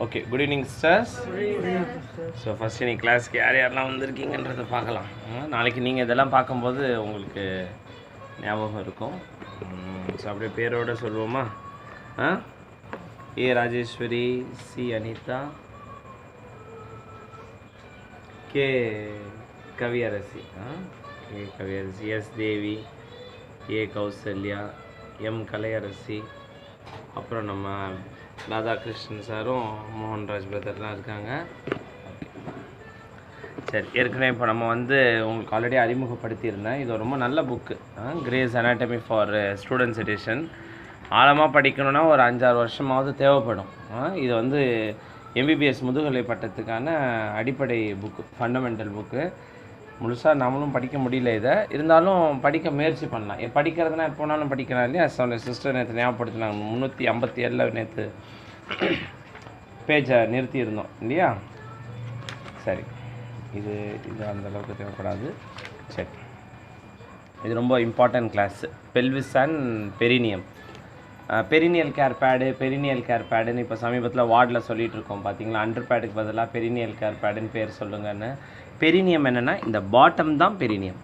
Okay, good evening sisters. So first நீ கிளாஸ்க்கு யார் யாரெல்லாம் வந்திருக்கீங்கன்றதை பார்க்கலாம். நாளைக்கு நீங்கள் இதெல்லாம் பார்க்கும்போது உங்களுக்கு ஞாபகம் இருக்கும். ஸோ அப்படியே பேரோடு சொல்லுவோமா? A Rajeshwari, C Anitha, K Kaviyarasi, K Kaviyarasi, S Devi, A Kausalya, M Kalaiyarasi, அப்புறம் நம்ம ராதாகிருஷ்ணன் சாரும் மோகன்ராஜ் பிரதர்லாம் இருக்காங்க. சரி, ஏற்கனவே இப்போ நம்ம உங்களுக்கு ஆல்ரெடி அறிமுகப்படுத்தியிருந்தேன். இது ரொம்ப நல்ல book, grace anatomy for students edition. ஆழமாக படிக்கணுன்னா ஒரு 5-6 வருஷமாவது தேவைப்படும். இது எம்பிபிஎஸ் முதுகலை பட்டத்துக்கான அடிப்படை புக்கு, ஃபண்டமெண்டல் புக்கு. முழுசாக நம்மளும் படிக்க முடியல, இதை இருந்தாலும் படிக்க முயற்சி பண்ணலாம். படிக்கிறதுனா எப்போனாலும் படிக்கலாம் இல்லையா? சிஸ்டர் நேற்று ஞாபகப்படுத்தினாங்க, 357 நேற்று பேஜை நிறுத்தியிருந்தோம் இல்லையா? சரி, இது அந்தளவுக்கு தேவைப்படாது. சரி, இது ரொம்ப important class, pelvis and perineum. Perineal care பேடுன்னு இப்போ சமீபத்தில் வார்டில் சொல்லிகிட்டு இருக்கோம் பார்த்தீங்களா? அண்டர் பேடுக்கு பதிலாக பெரினியல் கேர் பேடுன்னு பேர் சொல்லுங்கன்னு. பெரினியம் என்னென்னா இந்த பாட்டம் தான் பெரினியம்.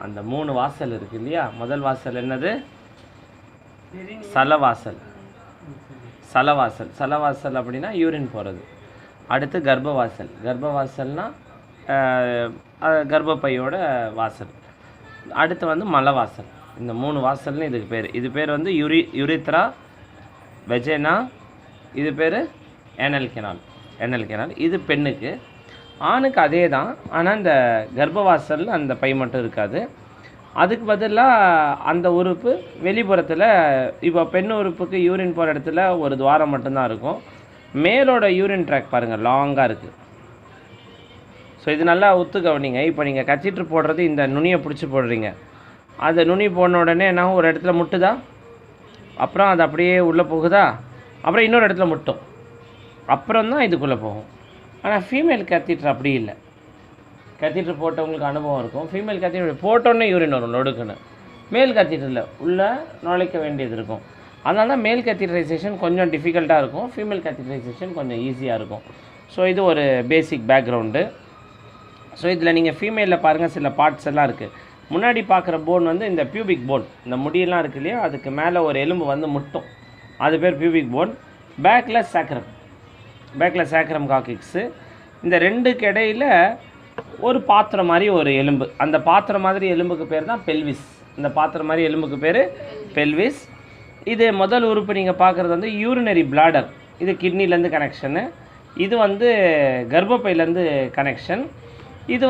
அந்த 3 வாசல் இருக்குது இல்லையா? முதல் வாசல் என்னது? சலவாசல். சலவாசல் அப்படின்னா யூரின் போகிறது. அடுத்து கர்ப்பவாசல்னா கர்ப்பப்பையோட வாசல். அடுத்து மலவாசல். இந்த 3 வாசல்னு இதுக்கு பேர். இது பேர் யுரித்ரா, வெஜைனா. இது பேர் ஏனல் கெனால். இது பெண்ணுக்கு. ஆணுக்கு அதே தான், ஆனால் இந்த கர்ப்பவாசல் அந்த பை மட்டும் இருக்காது. அதுக்கு பதிலாக அந்த உறுப்பு வெளிப்புறத்தில், இப்போ பெண் உறுப்புக்கு யூரின் போகிற இடத்துல ஒரு துவாரம் மட்டும்தான் இருக்கும். மேலோட யூரின் ட்ராக் பாருங்கள், லாங்காக இருக்குது. ஸோ இது நல்லா ஒத்து கவனிங்க. இப்போ நீங்கள் கச்சிட்டு போடுறது இந்த நுனியை பிடிச்சி போடுறீங்க. அதை நுனி போன உடனே என்ன ஒரு இடத்துல முட்டுதா, அப்புறம் அது அப்படியே உள்ளே போகுதா, அப்புறம் இன்னொரு இடத்துல முட்டும், அப்புறம் தான் இதுக்குள்ளே போகும். ஆனால் ஃபீமேல் கத்தீட்ரு அப்படி இல்லை. கத்தீட்ரு போட்டவங்களுக்கு அனுபவம் இருக்கும். ஃபீமேல் கத்தீட்ரு போட்டோன்னே யூரின் வரும் நொடுக்குன்னு. மேல் கத்தீட்ரில் உள்ளே நுழைக்க வேண்டியது இருக்கும். அதனால தான் மேல் கத்தீட்ரைசேஷன் கொஞ்சம் டிஃபிகல்ட்டாக இருக்கும், ஃபீமேல் கத்தீட்ரைசேஷன் கொஞ்சம் ஈஸியாக இருக்கும். ஸோ இது ஒரு பேசிக் பேக்ரவுண்டு. ஸோ இதில் நீங்கள் ஃபீமேலில் பாருங்கள், சில பார்ட்ஸ் எல்லாம் இருக்குது. முன்னாடி பார்க்குற போன் இந்த பியூபிக் போன், இந்த முடியெல்லாம் இருக்குது இல்லையா? அதுக்கு மேலே ஒரு எலும்பு முட்டும், அது பேர் பியூபிக் போன். பேக்கில் சேக்ரம் காக்கிக்ஸு. இந்த ரெண்டுக்கு இடையில் ஒரு பாத்திரம் மாதிரி ஒரு எலும்பு, அந்த பாத்திரம் மாதிரி எலும்புக்கு பேர் தான் பெல்விஸ். இந்த பாத்திரம் மாதிரி எலும்புக்கு பேர் பெல்விஸ். இது முதல் உறுப்பு நீங்கள் பார்க்குறது யூரினரி பிளாடர். இது கிட்னிலேருந்து கனெக்ஷனு. இது கர்ப்பப்பையிலேருந்து கனெக்ஷன். இது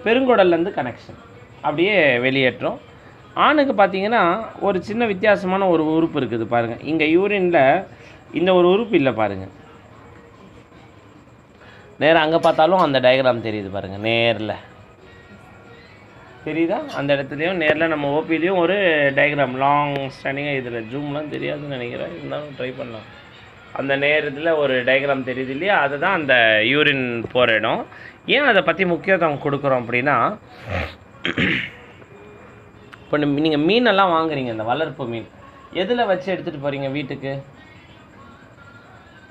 பெருங்குடல்லேருந்து கனெக்ஷன், அப்படியே வெளியேற்றும். ஆணுக்கு பார்த்தீங்கன்னா ஒரு சின்ன வித்தியாசமான ஒரு உறுப்பு இருக்குது பாருங்கள். இங்கே யூரினில் இந்த ஒரு உறுப்பு இல்லை பாருங்கள். நேராக அங்கே பார்த்தாலும் அந்த டயக்ராம் தெரியுது பாருங்கள், நேரில் தெரியுதா? அந்த இடத்துலையும் நேரில் நம்ம ஓபிலையும் ஒரு டயக்ராம் லாங் ஸ்டாண்டிங்காக, இதில் ஜூம்லாம் தெரியாதுன்னு நினைக்கிறேன், இருந்தாலும் ட்ரை பண்ணலாம். அந்த நேரத்தில் ஒரு டயக்ராம் தெரியுது இல்லையா? அதுதான் அந்த யூரின் போகிற இடம். ஏன் அதை பற்றி முக்கியத்துவம் கொடுக்குறோம் அப்படின்னா, இப்போ நீங்கள் மீனெல்லாம் வாங்குறீங்க, இந்த வளர்ப்பு மீன் எதில் வச்சு எடுத்துகிட்டு போகிறீங்க வீட்டுக்கு?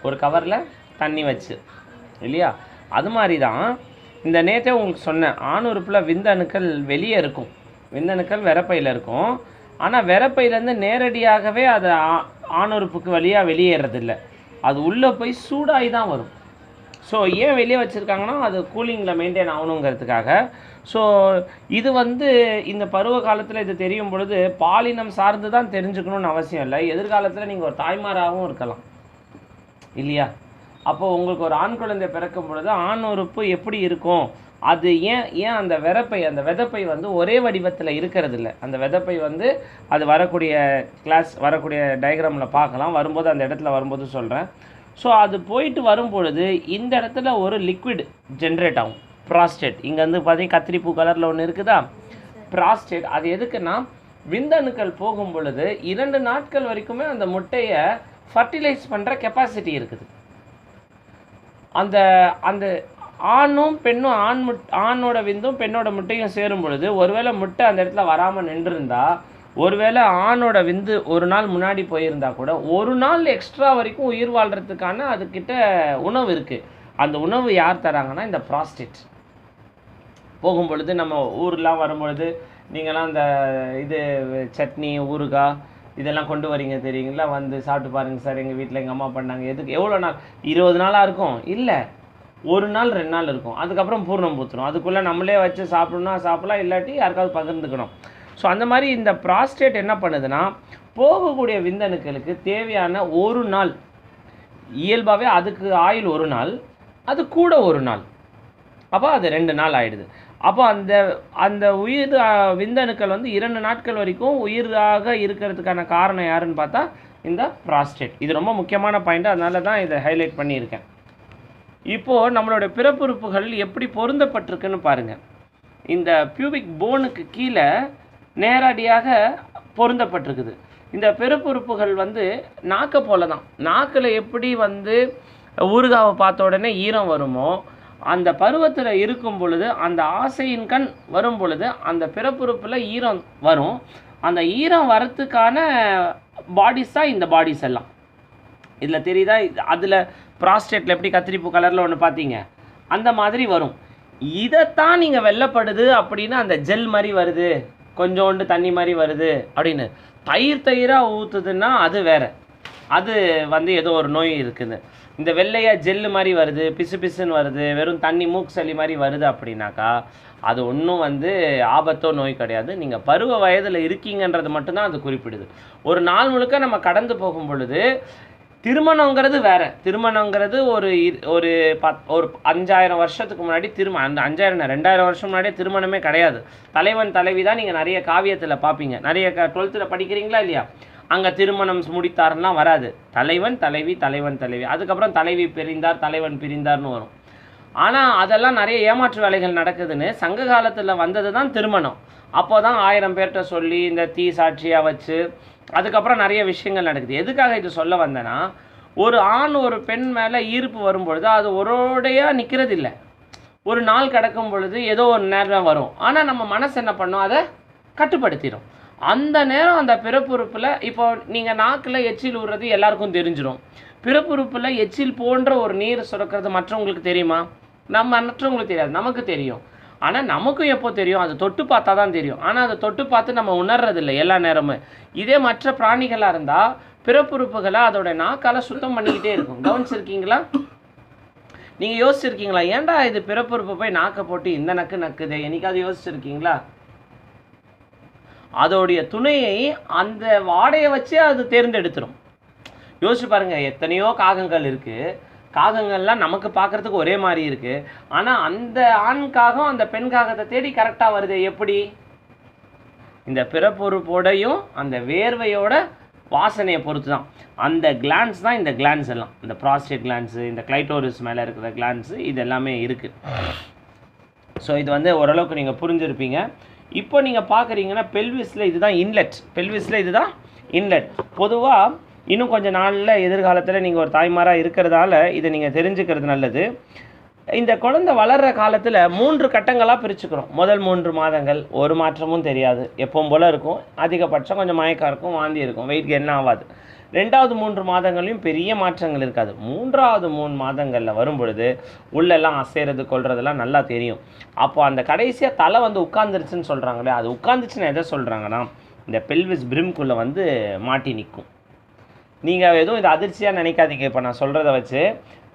ஒரு கவரில் தண்ணி வச்சு இல்லையா? அது மாதிரி தான் இந்த நேற்றே உங்களுக்கு சொன்னேன், ஆணுறுப்பில் விந்தணுக்கள் வெளியே இருக்கும், விந்தணுக்கள் விரப்பையில் இருக்கும். ஆனால் விரப்பையிலேருந்து நேரடியாகவே அது ஆணுறுப்புக்கு வழியாக வெளியேறதில்லை, அது உள்ளே போய் சூடாகி தான் வரும். ஸோ ஏன் வெளியே வச்சுருக்காங்கன்னா, அது கூலிங்கில் மெயின்டைன் ஆகணுங்கிறதுக்காக. ஸோ இது இந்த பருவ காலத்தில் இது தெரியும் பொழுது பாலினம் சார்ந்து தான் தெரிஞ்சுக்கணுன்னு அவசியம் இல்லை. எதிர்காலத்தில் நீங்கள் ஒரு தாய்மாராகவும் இருக்கலாம் இல்லையா? அப்போது உங்களுக்கு ஒரு ஆண் குழந்தை பிறக்கும் பொழுது ஆண் உறுப்பு எப்படி இருக்கும், அது ஏன் அந்த விதப்பை ஒரே வடிவத்தில் இருக்கிறது இல்லை. அந்த விதப்பை அது வரக்கூடிய டயக்ராமில் பார்க்கலாம், வரும்போது அந்த இடத்துல வரும்போது சொல்கிறேன். ஸோ அது போயிட்டு வரும் பொழுது இந்த இடத்துல ஒரு லிக்விட் ஜென்ரேட் ஆகும், ப்ராஸ்டேட். இங்கே பார்த்தீங்கன்னா கத்திரிப்பூ கலரில் ஒன்று இருக்குதா, ப்ராஸ்டேட். அது எதுக்குன்னா, விந்தணுக்கள் போகும் பொழுது 2 நாட்கள் வரைக்குமே அந்த முட்டையை ஃபர்டிலைஸ் பண்ணுற கெப்பாசிட்டி இருக்குது. அந்த அந்த ஆணும் பெண்ணும், ஆணோட விந்தும் பெண்ணோட முட்டையும் சேரும் பொழுது ஒருவேளை முட்டை அந்த இடத்துல வராமல் நின்றுருந்தால் ஒருவேளை ஆணோட விந்து ஒரு நாள் முன்னாடி போயிருந்தா கூட ஒரு நாள் எக்ஸ்ட்ரா வரைக்கும் உயிர் வாழ்கிறதுக்கான அதுக்கிட்ட உணவு இருக்குது. அந்த உணவு யார் தராங்கன்னா இந்த ப்ராஸ்டேட். போகும் பொழுது நம்ம ஊர்லாம் வரும்பொழுது நீங்களாம் இந்த இது சட்னி ஊறுகாய் இதெல்லாம் கொண்டு வரீங்க தெரியுங்களா, வந்து சாப்பிட்டு பாருங்கள் சார், எங்கள் வீட்டில் எங்கள் அம்மா பண்ணாங்க. எதுக்கு எவ்வளோ நாள்? 20 நாளாக இருக்கும்? இல்லை, ஒரு நாள் 2 நாள் இருக்கும். அதுக்கப்புறம் பூர்ணம் பூத்துரும். அதுக்குள்ளே நம்மளே வச்சு சாப்பிடணும்னா சாப்பிடலாம், இல்லாட்டி யாருக்காவது பகிர்ந்துக்கணும். ஸோ அந்த மாதிரி இந்த ப்ராஸ்டேட் என்ன பண்ணுதுன்னா, போகக்கூடிய விந்தணுக்களுக்கு தேவையான ஒரு நாள், இயல்பாகவே அதுக்கு ஆயுள் ஒரு நாள், அது கூட ஒரு நாள், அப்போ அது 2 நாள் ஆகிடுது. அப்போ அந்த அந்த உயிர் விந்தணுக்கள் வந்து 2 நாட்கள் வரைக்கும் உயிராக இருக்கிறதுக்கான காரணம் யாருன்னு பார்த்தா இந்த ப்ராஸ்டேட். இது ரொம்ப முக்கியமான பாயிண்ட், அதனால தான் இதை ஹைலைட் பண்ணியிருக்கேன். இப்போது நம்மளோட பிறப்புறுப்புகள் எப்படி பொருந்தப்பட்டிருக்குன்னு பாருங்கள். இந்த பியூபிக் போனுக்கு கீழே நேரடியாக பொருந்தப்பட்டிருக்குது. இந்த பிறப்புறுப்புகள் வந்து நாக்கை போல தான். நாக்கில் எப்படி வந்து ஊறுகாவை பார்த்த உடனே ஈரம் வருமோ, அந்த பருவத்தில் இருக்கும் பொழுது அந்த ஆசையின் கண் வரும் பொழுது அந்த பிறப்புறுப்பில் ஈரம் வரும். அந்த ஈரம் வரத்துக்கான பாடிஸ் தான் இந்த பாடிஸ் எல்லாம். இதில் தெரியுதா? அதில் ப்ராஸ்டேட்டில் எப்படி கத்திரிப்பூ கலரில் ஒன்று பார்த்தீங்க, அந்த மாதிரி வரும். இதைத்தான் நீங்கள் வெள்ளப்படுது அப்படின்னு அந்த ஜெல் மாதிரி வருது, கொஞ்சோண்டு தண்ணி மாதிரி வருது அப்படின்னு தயிராக ஊற்றுதுன்னா அது வேறு. அது வந்து ஏதோ ஒரு நோய் இருக்குது. இந்த வெள்ளையாக ஜெல்லு மாதிரி வருது, பிசு பிசுன்னு வருது, வெறும் தண்ணி மூக்கு சளி மாதிரி வருது அப்படின்னாக்கா அது ஒன்றும் வந்து ஆபத்தோ நோய் கிடையாது. நீங்கள் பருவ வயதில் இருக்கீங்கன்றது மட்டும்தான் அது குறிப்பிடுது. ஒரு நாள் முழுக்க நம்ம கடந்து போகும் பொழுது திருமணங்கிறது வேறு. திருமணங்கிறது ஒரு 5000 வருஷத்துக்கு முன்னாடி அந்த 2000 வருஷம் முன்னாடியே திருமணமே கிடையாது. தலைவன் தலைவி தான் நீங்கள் நிறைய காவியத்தில் பார்ப்பீங்க. நிறைய 12th படிக்கிறீங்களா இல்லையா, அங்கே திருமணம் முடித்தாருலாம் வராது. தலைவன் தலைவி, தலைவன் தலைவி, அதுக்கப்புறம் தலைவி பிரிந்தார், தலைவன் பிரிந்தார்னு வரும். ஆனால் அதெல்லாம் நிறைய ஏமாற்று வேலைகள் நடக்குதுன்னு சங்க காலத்தில் வந்தது தான் திருமணம். அப்போ தான் 1000 பேர்கிட்ட சொல்லி இந்த தீ சாட்சியாக வச்சு அதுக்கப்புறம் நிறைய விஷயங்கள் நடக்குது. எதுக்காக இது சொல்ல வந்தேன்னா, ஒரு ஆண் ஒரு பெண் மேலே ஈர்ப்பு வரும்பொழுது அது ஒரோடையாக நிற்கிறது இல்லை. ஒரு நாள் கிடக்கும் பொழுது ஏதோ ஒரு நேரம் வரும். ஆனால் நம்ம மனசு என்ன பண்ணும், அதை கட்டுப்படுத்திடும். அந்த நேரம் அந்த பிறப்புறுப்பில் இப்போ நீங்கள் நாக்கில் எச்சில் ஊறுறது எல்லாருக்கும் தெரிஞ்சிடும். பிறப்புறுப்பில் எச்சில் போன்ற ஒரு நீர் சுரக்கிறது மற்றவங்களுக்கு தெரியுமா? மற்றவங்களுக்கு தெரியாது, நமக்கு தெரியும். ஆனால் நமக்கும் எப்போ தெரியும், அது தொட்டு பார்த்தா தான் தெரியும். ஆனால் அதை தொட்டு பார்த்து நம்ம உணர்றதில்லை எல்லா நேரமும். இதே மற்ற பிராணிகளாக இருந்தால் பிறப்புறுப்புகளை அதோட நாக்கால் சுத்தம் பண்ணிக்கிட்டே இருக்கும். கவனிச்சிருக்கீங்களா? நீங்கள் யோசிச்சிருக்கீங்களா, ஏன்டா இது பிறப்புறுப்பு போய் நாக்கை போட்டு இந்த நக்கு நக்குது, என்னைக்காவது யோசிச்சிருக்கீங்களா? அதோடைய துணையை அந்த வாடையை வச்சு அது தேர்ந்தெடுத்துரும். யோசிச்சு பாருங்கள், எத்தனையோ காகங்கள் இருக்குது. காகங்கள்லாம் நமக்கு பார்க்குறதுக்கு ஒரே மாதிரி இருக்குது. ஆனால் அந்த ஆண் காகம் அந்த பெண் காகத்தை தேடி கரெக்டாக வருது. எப்படி? இந்த பிறப்புறுப்போடையும் அந்த வேர்வையோட வாசனையை பொறுத்து தான். அந்த கிளான்ஸ் தான் இந்த கிளான்ஸ் எல்லாம், இந்த ப்ராஸ்டேட் கிளான்ஸு, இந்த கிளைட்டோரிஸ் மேலே இருக்கிற கிளான்ஸு, இது எல்லாமே இருக்குது. ஸோ இது வந்து ஓரளவுக்கு நீங்கள் புரிஞ்சுருப்பீங்க. இப்போ நீங்கள் பார்க்குறீங்கன்னா பெல்விஸில் இதுதான் இன்லெட். பெல்விஸில் இதுதான் இன்லெட். பொதுவாக இன்னும் கொஞ்சம் நாளில் எதிர்காலத்தில் நீங்கள் ஒரு தாய்மாராக இருக்கிறதால இதை நீங்கள் தெரிஞ்சுக்கிறது நல்லது. இந்த குழந்தை வளர்கிற காலத்தில் 3 கட்டங்களாக பிரிச்சுக்கிறோம். முதல் 3 மாதங்கள் ஒரு மாற்றமும் தெரியாது, எப்பவும் போல் இருக்கும். அதிகபட்சம் கொஞ்சம் மயக்கம் இருக்கும், வாந்தி இருக்கும், வெயிட் கெயின் ஆகாது. 2வது 3 மாதங்களையும் பெரிய மாற்றங்கள் இருக்காது. 3வது 3 மாதங்களில் வரும்பொழுது உள்ளெல்லாம் அசைறது கொள்றதெல்லாம் நல்லா தெரியும். அப்போ அந்த கடைசியாக தலை வந்து உட்காந்துருச்சுன்னு சொல்கிறாங்களே, அது உட்காந்துச்சுன்னு எதை சொல்கிறாங்கன்னா, இந்த பெல்விஸ் பிரிம்குள்ளே வந்து மாட்டி நிற்கும். நீங்கள் எதுவும் இது அதிர்ச்சியாக நினைக்காதீங்க. இப்போ நான் சொல்கிறத வச்சு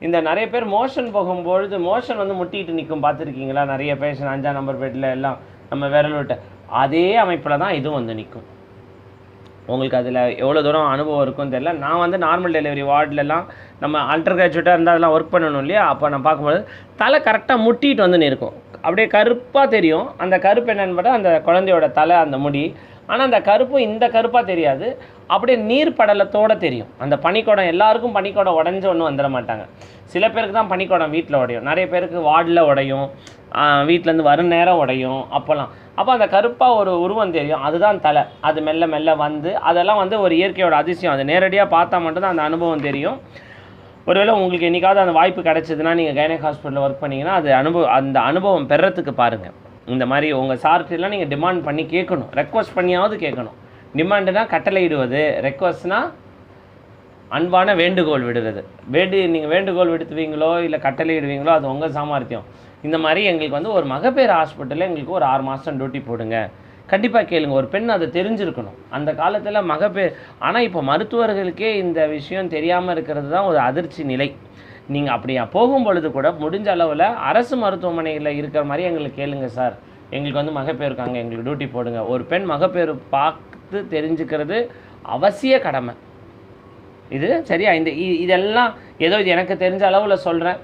இந்த நிறைய பேர் மோஷன் போகும்பொழுது மோஷன் வந்து முட்டிகிட்டு நிற்கும், பார்த்துருக்கீங்களா? நிறைய பேஷண்ட் 5ஆம் நம்பர் பெட்டில் எல்லாம் நம்ம விரல் விட்ட அதே அமைப்பில் தான் இதுவும் வந்து நிற்கும். உங்களுக்கு அதில் எவ்வளோ தூரம் அனுபவம் இருக்குன்னு தெரியல. நான் வந்து நார்மல் டெலிவரி வார்டிலலாம் நம்ம அண்டர் கிராஜுவேட்டாக இருந்தால் அதெல்லாம் ஒர்க் பண்ணணும் இல்லையா, அப்போ நான் பார்க்கும்போது தலை கரெக்டாக முட்டிகிட்டு வந்து நிற்கும். அப்படியே கருப்பாக தெரியும். அந்த கருப்பு என்னென்னு பார்த்தா அந்த குழந்தையோட தலை, அந்த முடி. ஆனால் அந்த கருப்பும் இந்த கருப்பாக தெரியாது, அப்படியே நீர் படலத்தோடு தெரியும். அந்த பனிக்கூடம் எல்லாருக்கும் பனிக்கூடம் உடஞ்சி ஒன்றும் வந்துட மாட்டாங்க. சில பேருக்கு தான் பனிக்கூடம் வீட்டில் உடையும், நிறைய பேருக்கு வார்டில் உடையும், வீட்டிலேருந்து வரும் நேரம் உடையும். அப்போ அந்த கருப்பாக ஒரு உருவம் தெரியும், அதுதான் தலை. அது மெல்ல மெல்ல வந்து அதெல்லாம் வந்து ஒரு இயற்கையோட அதிசயம். அது நேரடியாக பார்த்தா மட்டும்தான் அந்த அனுபவம் தெரியும். ஒருவேளை உங்களுக்கு என்றைக்காவது அந்த வாய்ப்பு கிடச்சிதுன்னா நீங்கள் கைனக் ஹாஸ்பிட்டலில் ஒர்க் பண்ணிங்கன்னா அந்த அனுபவம் பெறத்துக்கு பாருங்கள். இந்த மாதிரி உங்கள் சார்ட்டெல்லாம் நீங்கள் டிமாண்ட் பண்ணி கேட்கணும், ரெக்வஸ்ட் பண்ணியாவது கேட்கணும். டிமாண்டுனா கட்டளையிடுவது, ரெக்வஸ்ட்னா அன்பான வேண்டுகோள் விடுறது. நீங்கள் வேண்டுகோள் விடுத்துவீங்களோ இல்லை கட்டளையிடுவீங்களோ அது உங்கள் சாமர்த்தியம். இந்த மாதிரி எங்களுக்கு வந்து ஒரு மகப்பேறு ஹாஸ்பிட்டலில் எங்களுக்கு ஒரு 6 மாதம் டியூட்டி போடுங்க. கண்டிப்பாக கேளுங்க. ஒரு பெண் அதை தெரிஞ்சிருக்கணும். அந்த காலத்தில் மகப்பேறு. ஆனால் இப்போ மருத்துவர்களுக்கே இந்த விஷயம் தெரியாமல் இருக்கிறது தான் ஒரு அதிர்ச்சி நிலை. நீங்கள் அப்படியா போகும்பொழுது கூட முடிஞ்ச அளவில் அரசு மருத்துவமனையில் இருக்கிற மாதிரி எங்களுக்கு கேளுங்க சார், எங்களுக்கு வந்து மகப்பேறு இருக்காங்க, எங்களுக்கு டியூட்டி போடுங்க. ஒரு பெண் மகப்பேறு பார்த்து தெரிஞ்சுக்கிறது அவசிய கடமை. இது சரியா? இதெல்லாம் ஏதோ இது எனக்கு தெரிஞ்ச அளவில் சொல்கிறேன்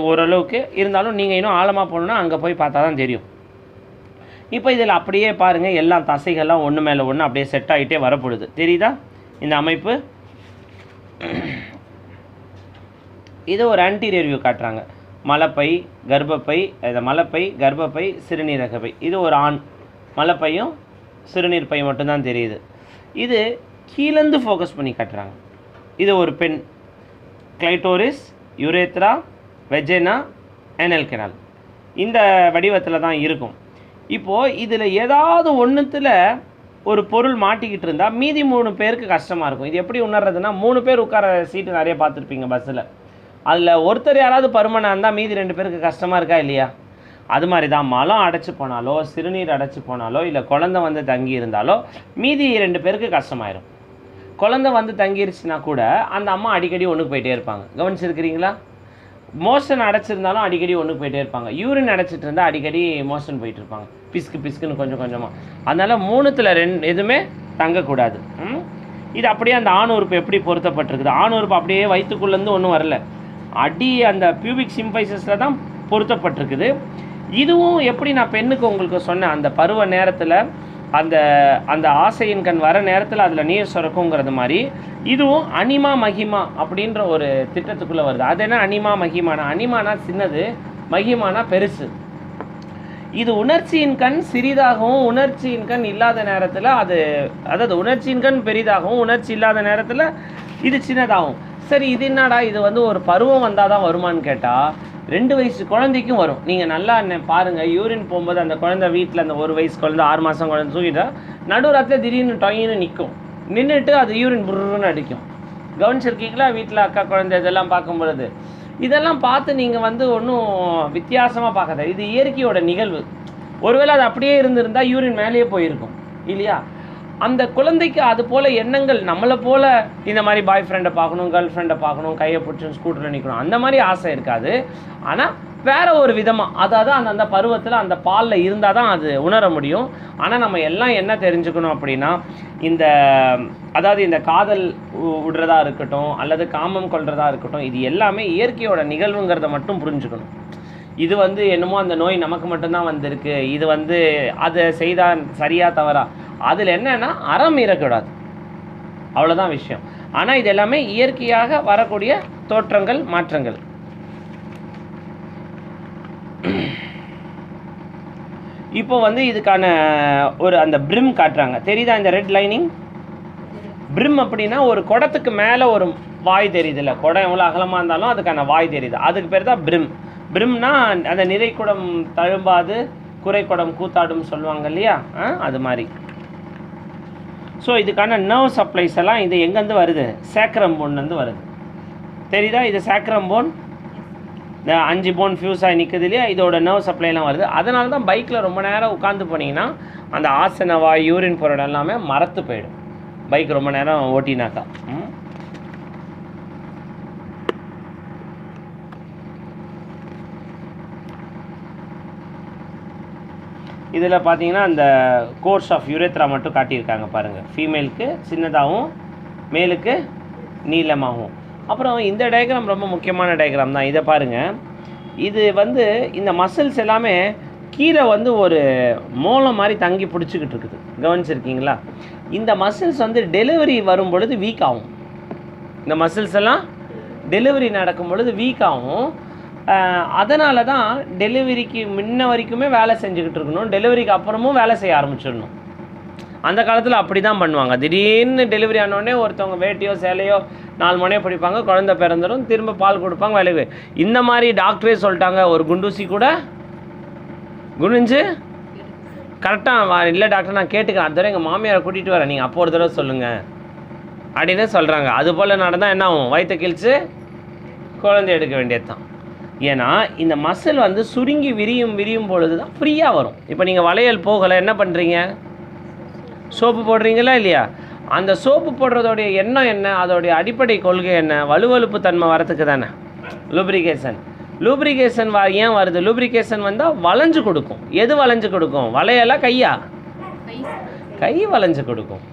ஓரளவுக்கு. இருந்தாலும் நீங்கள் இன்னும் ஆழமாக போகணுன்னா அங்கே போய் பார்த்தா தான் தெரியும். இப்போ இதில் அப்படியே பாருங்கள், எல்லாம் தசைகள்லாம் ஒன்று மேலே ஒன்று அப்படியே செட் ஆகிட்டே வரப்படுது. தெரியுதா இந்த அமைப்பு? இது ஒரு ஆன்டீரியர் வியூ காட்டுறாங்க. மலப்பை, கர்ப்பப்பை, மலப்பை, கர்ப்பப்பை, சிறுநீரகப்பை. இது ஒரு ஆண், மலப்பையும் சிறுநீர் பை மட்டும்தான் தெரியுது. இது கீழேருந்து ஃபோக்கஸ் பண்ணி காட்டுறாங்க. இது ஒரு பெண், clitoris, urethra, vagina, anal canal இந்த வடிவத்தில் தான் இருக்கும். இப்போது இதில் ஏதாவது ஒன்றுத்தில் ஒரு பொருள் மாட்டிக்கிட்டு இருந்தால் மீதி 3 பேருக்கு கஷ்டமாக இருக்கும். இது எப்படி உணர்றதுன்னா, 3 பேர் உட்கார சீட்டு நிறைய பார்த்துருப்பீங்க பஸ்ஸில். அதில் ஒருத்தர் யாராவது பருமனாக இருந்தால் மீதி 2 பேருக்கு கஷ்டமாக இருக்கா இல்லையா? அது மாதிரி தான் மலம் அடைச்சி போனாலோ, சிறுநீர் அடைச்சி போனாலோ, இல்லை குழந்தை வந்து தங்கி இருந்தாலோ மீதி 2 பேருக்கு கஷ்டமாயிரும். குழந்தை வந்து தங்கிருச்சுன்னா கூட அந்த அம்மா அடிக்கடி ஒன்றுக்கு போயிட்டே இருப்பாங்க. கவனிச்சிருக்கிறீங்களா? மோஷன் அடைச்சிருந்தாலும் அடிக்கடி ஒன்றுக்கு போயிட்டே இருப்பாங்க. யூரின் அடைச்சிட்டு இருந்தால் அடிக்கடி மோஷன் போயிட்டு இருப்பாங்க, பிஸ்குன்னு கொஞ்சம் கொஞ்சமாக. அதனால் 3ல் 2 எதுவுமே தங்கக்கூடாது. இது அப்படியே அந்த ஆண் உறுப்பு எப்படி பொருத்தப்பட்டிருக்குது? ஆண் உறுப்பு அப்படியே வயிற்றுக்குள்ளேருந்து ஒன்றும் வரல, அந்த பியூபிக் சிம்பைசஸில் தான் பொருத்தப்பட்டிருக்குது. இதுவும் எப்படி நான் பெண்ணுக்கு உங்களுக்கு சொன்னேன், அந்த பருவ நேரத்தில் அந்த ஆசையின் கண் வர நேரத்தில் அதில் நீர் சுரக்குங்கிறது மாதிரி இதுவும் அனிமா மகிமா அப்படின்ற ஒரு திட்டத்துக்குள்ளே வருது. அது என்ன அனிமா மகிமானா? அனிமானா சின்னது, மகிமானா பெருசு. இது உணர்ச்சியின் கண் சிறிதாகவும் உணர்ச்சியின் கண் இல்லாத நேரத்தில் அதாவது உணர்ச்சியின் கண் பெரிதாகவும் உணர்ச்சி இல்லாத நேரத்தில் இது சின்னதாகும். சரி, இது என்னடா, இது வந்து ஒரு பருவம் வந்தால் தான் வருமானு கேட்டால் 2 வயசு குழந்தைக்கும் வரும். நீங்கள் நல்லா பாருங்கள், யூரின் போகும்போது அந்த குழந்தை வீட்டில் அந்த 1 வயசு குழந்தை 6 மாதம் குழந்தை தூக்கிட்டா நடுராத்தில் திடீர்னு டொயின்னு நிற்கும், நின்றுட்டு அது யூரின் புருன்னு அடிக்கும். கவனிச்சிருக்கீங்களா? வீட்டில் அக்கா குழந்தை இதெல்லாம் பார்க்கும் பொழுது இதெல்லாம் பார்த்து நீங்கள் வந்து ஒன்றும் வித்தியாசமாக பார்க்காத. இது இயற்கையோட நிகழ்வு. ஒருவேளை அது அப்படியே இருந்திருந்தால் யூரின் மேலேயே போயிருக்கும் இல்லையா? அந்த குழந்தைக்கு அது போல் எண்ணங்கள் நம்மளை போல் இந்த மாதிரி பாய் ஃப்ரெண்டை பார்க்கணும், கேர்ள் ஃப்ரெண்டை பார்க்கணும், கையை பிடிச்சி ஸ்கூட்டரில் நிற்கணும், அந்த மாதிரி ஆசை இருக்காது. ஆனால் வேறு ஒரு விதமாக அதாவது அந்த பருவத்தில் அந்த பாலில் இருந்தால் தான் அது உணர முடியும். ஆனால் நம்ம எல்லாம் என்ன தெரிஞ்சுக்கணும் அப்படின்னா, அதாவது இந்த காதல் விடுறதா இருக்கட்டும் அல்லது காமம் கொள்றதா இருக்கட்டும், இது எல்லாமே இயற்கையோட நிகழ்வுங்கிறத மட்டும் புரிஞ்சுக்கணும். இது வந்து என்னமோ அந்த நோய் நமக்கு மட்டும்தான் வந்திருக்கு, இது வந்து அதை செய்தால் சரியா தவறா, அதில் என்னன்னா அறம் மீறக்கூடாது, அவ்வளோதான் விஷயம். ஆனால் இது எல்லாமே இயற்கையாக வரக்கூடிய தோற்றங்கள், மாற்றங்கள். இப்போ வந்து இதுக்கான ஒரு அந்த பிரிம் காட்டுறாங்க. தெரியுதா இந்த ரெட் லைனிங்? பிரிம் அப்படின்னா ஒரு குடத்துக்கு மேலே ஒரு வாய் தெரியுது இல்லை, குடம் எவ்வளோ அகலமாக இருந்தாலும் அதுக்கான வாய் தெரியுது, அதுக்கு பேர் தான் பிரிம். பிரிம்னா அந்த நிறைக்குடம் தழும்பாது குறைக்குடம் கூத்தாடும் சொல்லுவாங்க இல்லையா, அது மாதிரி. ஸோ இதுக்கான நர்வ் சப்ளைஸ் எல்லாம் இது எங்கேருந்து வருது? சேக்ரம் போன்லேருந்து வருது. தெரியுதா? இது சேக்ரம் போன், இந்த 5 போன் ஃபியூஸ் ஆகி நிற்குது இல்லையா, இதோட நர்வ் சப்ளைலாம் வருது. அதனால தான் பைக்கில் ரொம்ப நேரம் உட்காந்து போனீங்கன்னா அந்த ஆசனவாய் யூரின் போகிற எல்லாமே மரத்து போயிடும், பைக் ரொம்ப நேரம் ஓட்டினாக்கா. இதில் பார்த்தீங்கன்னா அந்த கோர்ஸ் ஆஃப் யுரேத்ரா மட்டும் காட்டியிருக்காங்க பாருங்கள். ஃபீமேலுக்கு சின்னதாகவும் மேலுக்கு நீளமாகவும். அப்புறம் இந்த டயக்ராம் ரொம்ப முக்கியமான டயக்ராம் தான். இதை பாருங்கள், இது வந்து இந்த மசில்ஸ் எல்லாமே கீழே வந்து ஒரு மோளம் மாதிரி தங்கி பிடிச்சிக்கிட்டு இருக்குது. கவனிச்சிருக்கீங்களா? இந்த மசில்ஸ் வந்து டெலிவரி வரும் பொழுது வீக் ஆகும். இந்த மசில்ஸ் எல்லாம் டெலிவரி நடக்கும் பொழுது வீக் ஆகும். அதனால தான் டெலிவரிக்கு முன்ன வரைக்குமே வேலை செஞ்சுக்கிட்டு இருக்கணும், டெலிவரிக்கு அப்புறமும் வேலை செய்ய ஆரம்பிச்சிடணும். அந்த காலத்தில் அப்படி தான் பண்ணுவாங்க. திடீர்னு டெலிவரி ஆனோடனே ஒருத்தவங்க வேட்டியோ சேலையோ 4 மணியோ பிடிப்பாங்க, குழந்தை பிறந்துடும், திரும்ப பால் கொடுப்பாங்க, வேலைக்கு. இந்த மாதிரி டாக்டரே சொல்லிட்டாங்க, ஒரு குண்டூசி கூட குனிஞ்சு கரெக்டாக இல்லை டாக்டர் நான் கேட்டுக்கிறேன், அது தடவை எங்கள் மாமியாரை கூட்டிகிட்டு வரேன், நீங்கள் அப்போ ஒரு தடவை சொல்லுங்கள் அப்படின்னு சொல்கிறாங்க. அதுபோல் நடந்தால் என்ன ஆகும்? வயிற்றை கிழிச்சு குழந்தை எடுக்க வேண்டியது தான். ஏன்னா இந்த மசில் வந்து சுருங்கி விரியும் பொழுது தான் ஃப்ரீயாக வரும். இப்போ நீங்கள் வளையல் போகலை, என்ன பண்ணுறீங்க? சோப்பு போடுறீங்களா இல்லையா? அந்த சோப்பு போடுறதோடைய எண்ணம் என்ன? அதோடைய அடிப்படை கொள்கை என்ன? வலுவழுப்பு தன்மை வரத்துக்கு தானே லூப்ரிகேஷன். லூப்ரிகேஷன் ஏன் வருது? லூப்ரிகேஷன் வந்தால் வளைஞ்சு கொடுக்கும். எது வளைஞ்சு கொடுக்கும்? வளையலா கையா? கை வளைஞ்சு கொடுக்கும்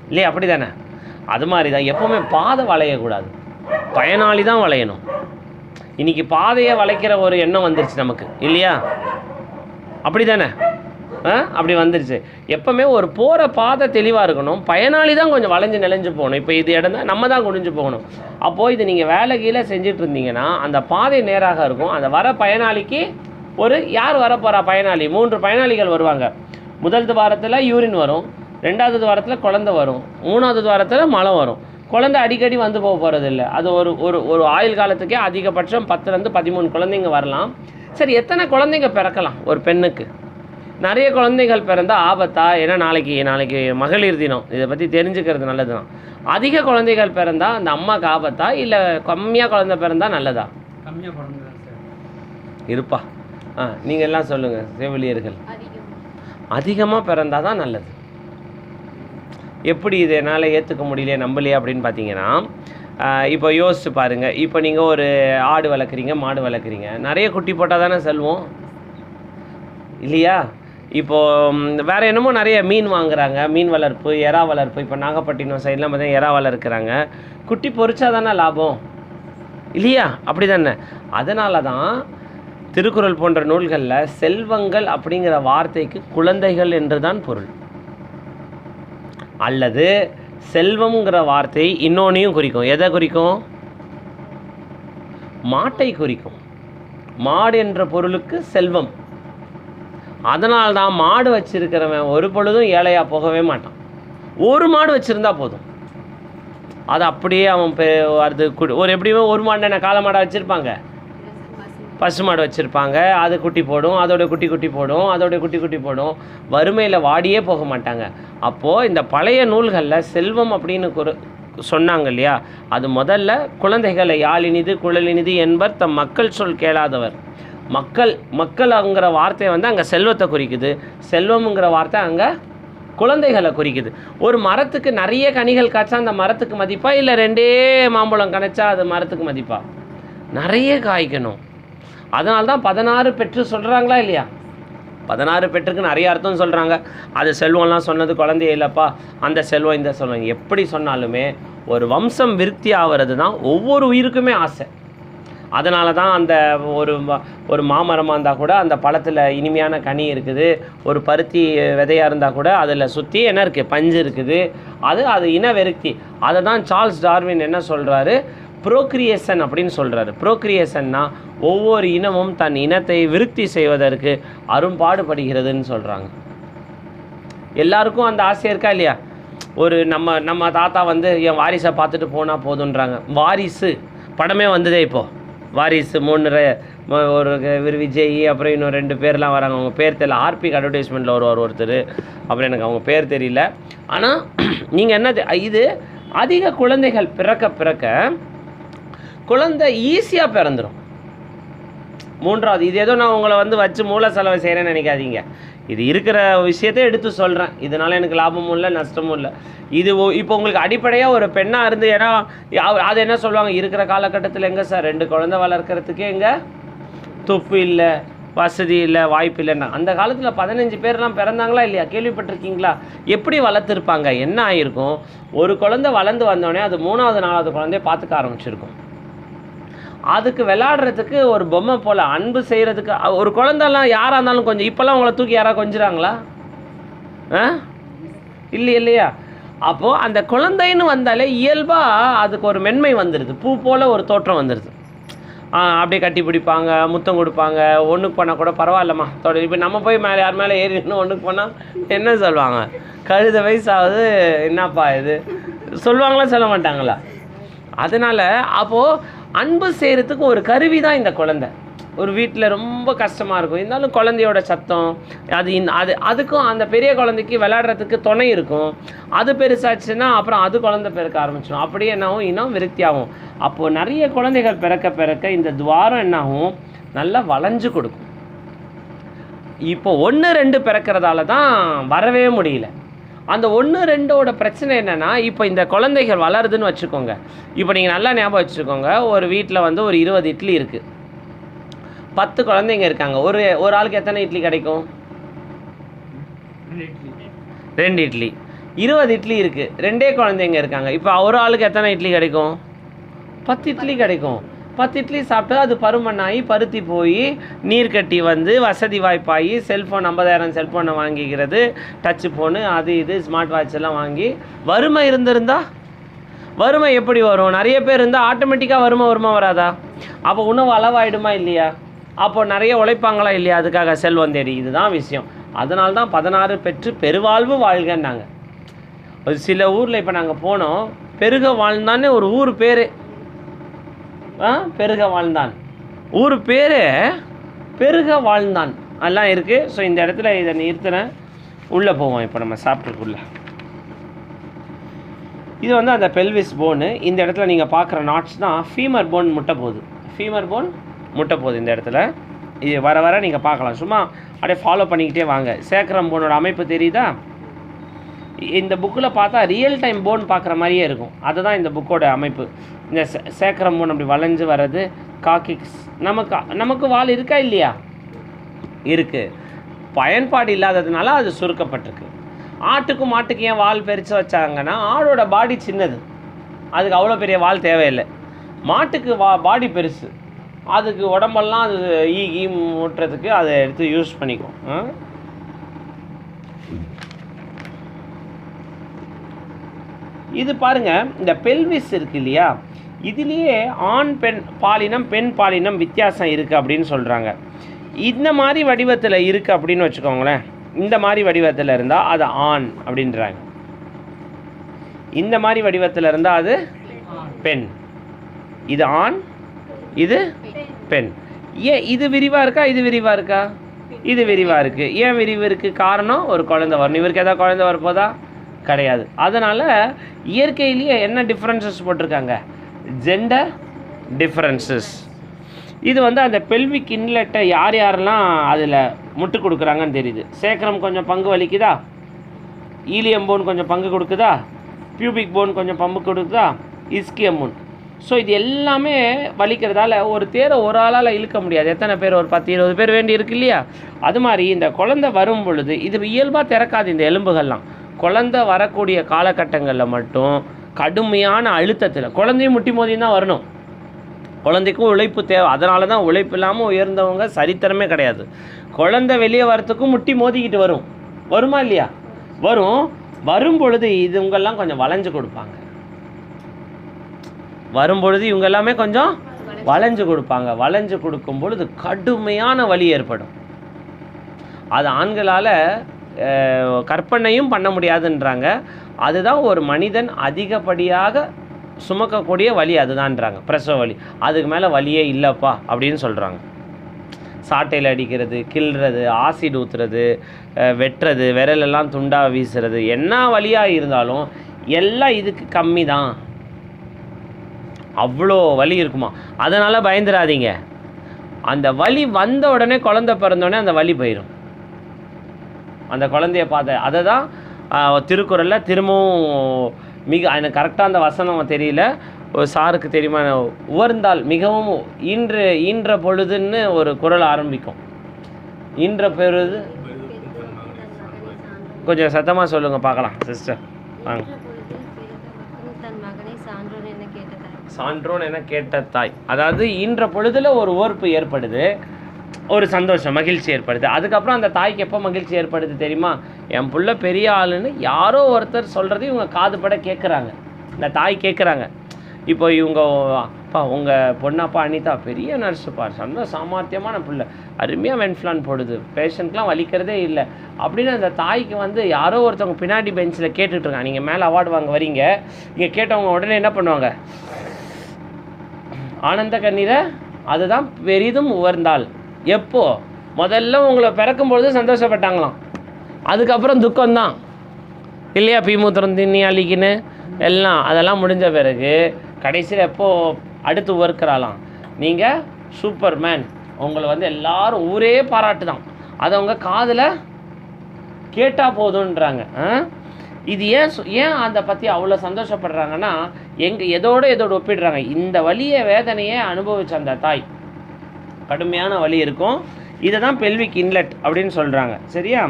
இல்லையா? அப்படி தானே? அது மாதிரி தான் எப்போவுமே பாதை வளையக்கூடாது, பயனாளி தான் வளையணும். இன்றைக்கி பாதையை வளைக்கிற ஒரு எண்ணம் வந்துருச்சு நமக்கு இல்லையா? அப்படி தானே? அப்படி வந்துருச்சு. எப்போவுமே ஒரு போகிற பாதை தெளிவாக இருக்கணும், பயனாளி தான் கொஞ்சம் வளைஞ்சு நிலைஞ்சு போகணும். இப்போ இது இடம் தான் நம்ம தான் குனிஞ்சு போகணும். அப்போது இது நீங்கள் வேலை கீழே செஞ்சுட்டு இருந்தீங்கன்னா அந்த பாதை நேராக இருக்கும். அந்த வர பயனாளிக்கு ஒரு யார் வரப்போகிறா பயனாளி? 3 பயனாளிகள் வருவாங்க. முதல் வாரத்தில் யூரின் வரும், 2வது வாரத்தில் குழந்தை வரும், 3வது வாரத்தில் மலம் வரும். குழந்தை அடிக்கடி வந்து போக போகிறது இல்லை. அது ஒரு ஆயுள் காலத்துக்கே அதிகபட்சம் 10 to 13 குழந்தைங்க வரலாம். சரி, எத்தனை குழந்தைங்க பிறக்கலாம் ஒரு பெண்ணுக்கு? நிறைய குழந்தைகள் பிறந்தால் ஆபத்தா? ஏன்னா நாளைக்கு மகளிர் தினம், இதை பற்றி தெரிஞ்சுக்கிறது நல்லது தான். அதிக குழந்தைகள் பிறந்தால் அந்த அம்மாவுக்கு ஆபத்தா, இல்லை கம்மியாக குழந்தை பிறந்தால் நல்லதா? கம்மியாக பிறந்தா சார் இருப்பா. நீங்கள் எல்லாம் சொல்லுங்கள் செவிலியர்கள். அதிகமாக பிறந்தால் தான் நல்லது. எப்படி இது என்னால் ஏற்றுக்க முடியலையே நம்பலையே அப்படின்னு பார்த்தீங்கன்னா, இப்போ யோசிச்சு பாருங்கள். இப்போ நீங்கள் ஒரு ஆடு வளர்க்குறீங்க, மாடு வளர்க்குறீங்க, நிறைய குட்டி போட்டால் தானே செல்வம் இல்லையா? இப்போது வேறு என்னமோ நிறைய மீன் வாங்குறாங்க, மீன் வளர்ப்பு, எறா வளர்ப்பு. இப்போ நாகப்பட்டினம் சைட்லாம் பார்த்தீங்கன்னா எறா வளர்க்குறாங்க. குட்டி பொறிச்சா தானே லாபம் இல்லையா? அப்படி தானே? அதனால தான் திருக்குறள் போன்ற நூல்களில் செல்வங்கள் அப்படிங்கிற வார்த்தைக்கு குழந்தைகள் என்று தான் பொருள். அல்லது செல்வம்ங்கிற வார்த்தை இன்னொன்னையும் குறிக்கும். எதை குறிக்கும்? மாட்டை குறிக்கும். மாடு என்ற பொருளுக்கு செல்வம். அதனால தான் மாடு வச்சிருக்கிறவன் ஒரு பொழுதும் ஏழையாக போகவே மாட்டான். ஒரு மாடு வச்சுருந்தா போதும், அது அப்படியே அவன் அது ஒரு எப்படியுமே ஒரு மாடு என்ன காளை மாடை வச்சுருப்பாங்க, பசு மாடு வச்சுருப்பாங்க. அது குட்டி போடும், அதோட குட்டி போடும், அதோட குட்டி போடும். வறுமையில் வாடியே போக மாட்டாங்க. அப்போது இந்த பழைய நூல்களில் செல்வம் அப்படின்னு சொன்னாங்க இல்லையா? அது முதல்ல குழந்தைகளை யாழினிது குழலினிது என்பர் தம் மக்கள் சொல் கேளாதவர். மக்கள்ங்கிற வார்த்தை வந்து அங்கே செல்வத்தை குறிக்குது, செல்வம்ங்கிற வார்த்தை அங்கே குழந்தைகளை குறிக்குது. ஒரு மரத்துக்கு நிறைய கனிகள் காய்ச்சா அந்த மரத்துக்கு மதிப்பா, இல்லை 2 மாம்பழம் கணைச்சா அது மரத்துக்கு மதிப்பா? நிறைய காய்க்கணும். அதனால தான் 16 பெற்று சொல்கிறாங்களா இல்லையா? 16 பெற்றுக்கு நிறைய அர்த்தம் சொல்கிறாங்க. அது செல்வம்லாம் சொன்னது குழந்தைய இல்லைப்பா, அந்த செல்வம் இந்த செல்வம். எப்படி சொன்னாலுமே ஒரு வம்சம் விருத்தி ஆகிறது தான் ஒவ்வொரு உயிருக்குமே ஆசை. அதனால தான் அந்த ஒரு மாமரமாக இருந்தால் கூட அந்த பழத்தில் இனிமையான கனி இருக்குது, ஒரு பருத்தி விதையாக இருந்தால் கூட அதில் சுற்றி என்ன இருக்குது? பஞ்சு இருக்குது. அது இன வெறுக்தி. அதை தான் சார்ல்ஸ் டார்வின் என்ன சொல்கிறாரு? ப்ரோக்ரியேஷன் அப்படின்னு சொல்கிறாரு. ப்ரோக்ரியேஷன்னா ஒவ்வொரு இனமும் தன் இனத்தை விருத்தி செய்வதற்கு அரும்பாடுபடுகிறதுன்னு சொல்கிறாங்க. எல்லாருக்கும் அந்த ஆசை இருக்கா இல்லையா? ஒரு நம்ம தாத்தா வந்து என் வாரிசை பார்த்துட்டு போனால் போதுன்றாங்க. வாரிசு படமே வந்ததே இப்போது. வாரிசு 3 ஒரு விஜய், அப்புறம் இன்னும் 2 பேர்லாம் வராங்க. அவங்க பேர் தெரியல. ஆர்பிக் அட்வர்டைஸ்மெண்ட்டில் ஒருத்தர், அப்புறம் எனக்கு அவங்க பேர் தெரியல. ஆனால் நீங்கள் என்ன, இது அதிக குழந்தைகள் பிறக்க குழந்தை ஈஸியாக பிறந்துடும். 3வது, இது ஏதோ நான் உங்களை வந்து வச்சு மூல செலவை செய்கிறேன்னு நினைக்காதீங்க. இது இருக்கிற விஷயத்தை எடுத்து சொல்கிறேன். இதனால் எனக்கு லாபமும் இல்லை நஷ்டமும் இல்லை. இது இப்போ உங்களுக்கு அடிப்படையாக ஒரு பெண்ணாக இருந்து, ஏன்னா அது என்ன சொல்லுவாங்க, இருக்கிற காலகட்டத்தில் எங்கே சார் 2 குழந்தை வளர்க்குறதுக்கே எங்கே துப்பு இல்லை, வசதி இல்லை, வாய்ப்பு இல்லைன்னா. அந்த காலத்தில் 15 பேர்லாம் பிறந்தாங்களா இல்லையா? கேள்விப்பட்டிருக்கீங்களா? எப்படி வளர்த்துருப்பாங்க? என்ன ஆகிருக்கும்? ஒரு குழந்தை வளர்ந்து வந்தோடனே அது 3வது 4வது குழந்தைய பார்த்துக்க ஆரம்பிச்சிருக்கும். அதுக்கு விளையாடுறதுக்கு ஒரு பொம்மை போல், அன்பு செய்கிறதுக்கு ஒரு குழந்தெல்லாம் யாராக இருந்தாலும் கொஞ்சம். இப்போல்லாம் உங்களை தூக்கி யாராவது கொஞ்சிறாங்களா? இல்லையா? அப்போது அந்த குழந்தைன்னு வந்தாலே இயல்பாக அதுக்கு ஒரு மென்மை வந்துடுது, பூ போல் ஒரு தோற்றம் வந்துடுது. அப்படியே கட்டி பிடிப்பாங்க, முத்தம் கொடுப்பாங்க. ஒன்றுக்கு போனால் கூட பரவாயில்லம்மா தொடர். இப்போ நம்ம போய் மேலே யார் மேலே ஏறி நின்று ஒன்றுக்கு போனால் என்ன சொல்லுவாங்க? கழுத வயசாகுது, என்னப்பா இது சொல்லுவாங்களா சொல்ல மாட்டாங்களா? அதனால் அப்போது அன்பு செய்கிறதுக்கு ஒரு கருவி தான் இந்த குழந்தை. ஒரு வீட்டில் ரொம்ப கஷ்டமாக இருக்கும். இருந்தாலும் குழந்தையோட சத்தம் அதுக்கும் அந்த பெரிய குழந்தைக்கு விளையாடுறதுக்கு துணை இருக்கும். அது பெருசாச்சுன்னா அப்புறம் அது குழந்தை பிறக்க ஆரம்பிச்சிடும். அப்படியே என்னாகும், இன்னும் விருத்தியாகும். அப்போது நிறைய குழந்தைகள் பிறக்க இந்த துவாரம் என்னாகும், நல்லா வளைஞ்சு கொடுக்கும். இப்போ 1-2 பிறக்கிறதால தான் வரவே முடியல. அந்த 1-2ஓட பிரச்சனை என்னென்னா, இப்போ இந்த குழந்தைகள் வளருதுன்னு வச்சுக்கோங்க. இப்போ நீங்கள் நல்லா ஞாபகம் வச்சுக்கோங்க, ஒரு வீட்டில் வந்து ஒரு 20 இட்லி இருக்குது, 10 குழந்தைங்க இருக்காங்க. ஒரு ஆளுக்கு எத்தனை இட்லி கிடைக்கும்? 2 இட்லி. 20 இட்லி இருக்குது, 2 குழந்தைங்க இருக்காங்க. இப்போ ஒரு ஆளுக்கு எத்தனை இட்லி கிடைக்கும்? 10 இட்லி கிடைக்கும். 10 இட்லி சாப்பிட்டு அது பருமனாகி பருத்தி போய் நீர் கட்டி வந்து வசதி வாய்ப்பாகி செல்ஃபோன் 50,000 செல்ஃபோனை வாங்கிக்கிறது, டச்சு ஃபோனு அது இது ஸ்மார்ட் வாட்ச் எல்லாம் வாங்கி வறுமை இருந்திருந்தா வறுமை எப்படி வரும்? நிறைய பேர் இருந்தால் ஆட்டோமேட்டிக்காக வறுமை வராதா? அப்போ உணவு அளவாயிடுமா இல்லையா? அப்போ நிறைய உழைப்பாங்களா இல்லையா? அதுக்காக செல்வம் தேடி. இதுதான் விஷயம். அதனால தான் 16 பெற்று பெருவாழ்வு வாழ்கன்னாங்க. ஒரு சில ஊரில் இப்போ நாங்கள் போனோம், பெருக வாழ்ந்தான்னு ஒரு ஊர் பேர், பெருக வாழ்ந்தான் ஊர் பேர், பெருக வாழ்ந்தான் எல்லாம் இருக்குது. ஸோ இந்த இடத்துல இதை நிறுத்தினேன், உள்ளே போவோம். இப்போ நம்ம சாப்பிட்டுக்குள்ள இது வந்து அந்த பெல்விஸ் போனு. இந்த இடத்துல நீங்கள் பார்க்குற நாட்ஸ் தான் ஃபீமர் போன் முட்டை போகுது. ஃபீமர் போன் முட்டை போகுது இந்த இடத்துல. இது வர நீங்கள் பார்க்கலாம். சும்மா அப்படியே ஃபாலோ பண்ணிக்கிட்டே வாங்க. சேக்கரம் போனோட அமைப்பு தெரியுதா? இந்த புக்கில் பார்த்தா ரியல் டைம் போன் பார்க்குற மாதிரியே இருக்கும். அதுதான் இந்த புக்கோட அமைப்பு. இந்த சேக்கரம் போன் அப்படி வளைஞ்சு வர்றது. காக்கிக்ஸ் நமக்கு வால் இருக்கா இல்லையா? இருக்குது. பயன்பாடு இல்லாததுனால அது சுருக்கப்பட்டிருக்கு. ஆட்டுக்கும் மாட்டுக்கு ஏன் வால் பெருச்சு வச்சாங்கன்னா, ஆடோட பாடி சின்னது, அதுக்கு அவ்வளோ பெரிய வால் தேவையில்லை. மாட்டுக்கு பாடி பெருசு, அதுக்கு உடம்பெல்லாம் அது ஈ மூட்டுறதுக்கு அதை எடுத்து யூஸ் பண்ணிக்கும். இது பாருங்கள், இந்த பெல்விஸ் இருக்கு இல்லையா, இதுலேயே ஆண் பெண் பாலினம் பெண் பாலினம் வித்தியாசம் இருக்குது அப்படின்னு சொல்கிறாங்க. இந்த மாதிரி வடிவத்தில் இருக்குது அப்படின்னு வச்சுக்கோங்களேன். இந்த மாதிரி வடிவத்தில் இருந்தால் அது ஆண் அப்படின்றாங்க. இந்த மாதிரி வடிவத்தில் இருந்தால் அது பெண். இது ஆண், இது பெண். ஏன் இது விரிவாக இருக்கா, இது விரிவாக இருக்கா? இது விரிவாக இருக்குது. ஏன் விரிவு இருக்குது? காரணம், ஒரு குழந்தை வரணும். இவருக்கு எதாவது குழந்தை வரப்போதா? கிடையாது. அதனால் இயற்கையிலேயே என்ன டிஃப்ரென்சஸ் போட்டிருக்காங்க? Gender differences. இது வந்து அந்த பெல்விக் இன்லெட்டை யாரெல்லாம் அதில் முட்டு கொடுக்குறாங்கன்னு தெரியுது. சேக்கரம் கொஞ்சம் பங்கு வலிக்குதா? ஈலியம் போன் கொஞ்சம் பங்கு கொடுக்குதா? பியூபிக் போன் கொஞ்சம் பங்கு கொடுக்குதா? இஸ்கியம் போன். ஸோ இது எல்லாமே வலிக்கிறதால ஒரு தேரை ஒரு ஆளால் இழுக்க முடியாது. எத்தனை பேர்? ஒரு 10-20 பேர் வேண்டி இருக்கு இல்லையா? அது மாதிரி இந்த குழந்தை வரும் பொழுது இது இயல்பாக திறக்காது. இந்த எலும்புகள்லாம் குழந்தை வரக்கூடிய காலகட்டங்களில் மட்டும் கடுமையான அழுத்தத்தில், குழந்தையும் முட்டி மோதியும் தான் வரணும். குழந்தைக்கும் உழைப்பு தேவை. அதனால தான் உழைப்பு இல்லாமல் உயர்ந்தவங்க சரித்திரமே கிடையாது. குழந்தை வெளியே வரத்துக்கும் முட்டி மோதிக்கிட்டு வரும். வருமா இல்லையா? வரும் பொழுது இவங்கெல்லாம் கொஞ்சம் வளைஞ்சு கொடுப்பாங்க. வரும்பொழுது இவங்க எல்லாமே கொஞ்சம் வளைஞ்சு கொடுப்பாங்க. வளைஞ்சு கொடுக்கும் பொழுது கடுமையான வலி ஏற்படும். அது ஆண்களால் கற்பனையும் பண்ண முடியாதுன்றாங்க. அதுதான் ஒரு மனிதன் அதிகப்படியாக சுமக்கக்கூடிய வலி அதுதான்றாங்க, பிரசவ வலி. அதுக்கு மேலே வலியே இல்லைப்பா அப்படின்னு சொல்கிறாங்க. சாட்டையில் அடிக்கிறது, கிள்றது, ஆசிட் ஊற்றுறது, வெட்டுறது, விரலெல்லாம் துண்டாக வீசுறது, என்ன வலியாக இருந்தாலும் எல்லாம் இதுக்கு கம்மி தான். அவ்வளோ வலி இருக்குமா? அதனால் பயந்துடாதீங்க. அந்த வலி வந்த உடனே, குழந்தை பிறந்தோடனே அந்த வலி போயிடும். அந்த குழந்தைய பார்த்த அதை தான் திருக்குறளில் திரும்பவும் எனக்கு கரெக்டாக அந்த வசனம் தெரியல, ஒரு சாருக்கு தெரியுமா, உவர்ந்தால் மிகவும் ஈன்ற பொழுதுன்னு ஒரு குறள் ஆரம்பிக்கும். ஈன்ற பொழுது கொஞ்சம் சத்தமாக சொல்லுங்கள் பார்க்கலாம் சிஸ்டர். வாங்க. சான்றோன் என கேட்ட தாய். அதாவது ஈன்ற பொழுதுல ஒரு ஓர்ப்பு ஏற்படுது, ஒரு சந்தோஷம், மகிழ்ச்சி ஏற்படுது. அதுக்கப்புறம் அந்த தாய்க்கு எப்போ மகிழ்ச்சி ஏற்படுது தெரியுமா? என் புள்ள பெரிய ஆளுன்னு யாரோ ஒருத்தர் சொல்கிறது இவங்க காதுபட கேட்குறாங்க. இந்த தாய் கேட்குறாங்க. இப்போ இவங்க அப்பா உங்கள் பொண்ணாப்பா அனிதா பெரிய நர்ஸுப்பா, நல்ல சாமர்த்தியமான பிள்ளை, அருமையாக வென்ஃப்ளான் போடுது, பேஷண்ட்லாம் வலிக்கிறதே இல்லை அப்படின்னு அந்த தாய்க்கு வந்து யாரோ ஒருத்தவங்க பின்னாடி பெஞ்சில் கேட்டுட்ருக்காங்க. நீங்கள் மேலே அவார்டு வாங்க வரீங்க, இங்கே கேட்டவங்க உடனே என்ன பண்ணுவாங்க? ஆனந்த கண்ணீரை அதுதான் பெரிதும் உவர்ந்தாள். எப்போ? முதல்ல உங்களை பிறக்கும்பொழுது சந்தோஷப்பட்டாங்களாம், அதுக்கப்புறம் துக்கம்தான் இல்லையா? பீமூத்திரம் தின்னி அழிக்கின்னு எல்லாம் அதெல்லாம் முடிஞ்ச பிறகு கடைசியில் எப்போ அடுத்து உவர்க்கிறாளாம், நீங்கள் சூப்பர்மேன், உங்களை வந்து எல்லாரும் ஊரே பாராட்டு தான், அதை அவங்க காதில் கேட்டால் போதுன்றாங்க. இது ஏன் அதை பற்றி அவ்வளோ சந்தோஷப்படுறாங்கன்னா, எதோடு ஒப்பிடுறாங்க, இந்த வலியை வேதனையை அனுபவிச்ச அந்த தாய், கடுமையான வலி இருக்கும், இதை தான் பெல்விக் இன்லெட் அப்படின்னு சொல்கிறாங்க. சரியா?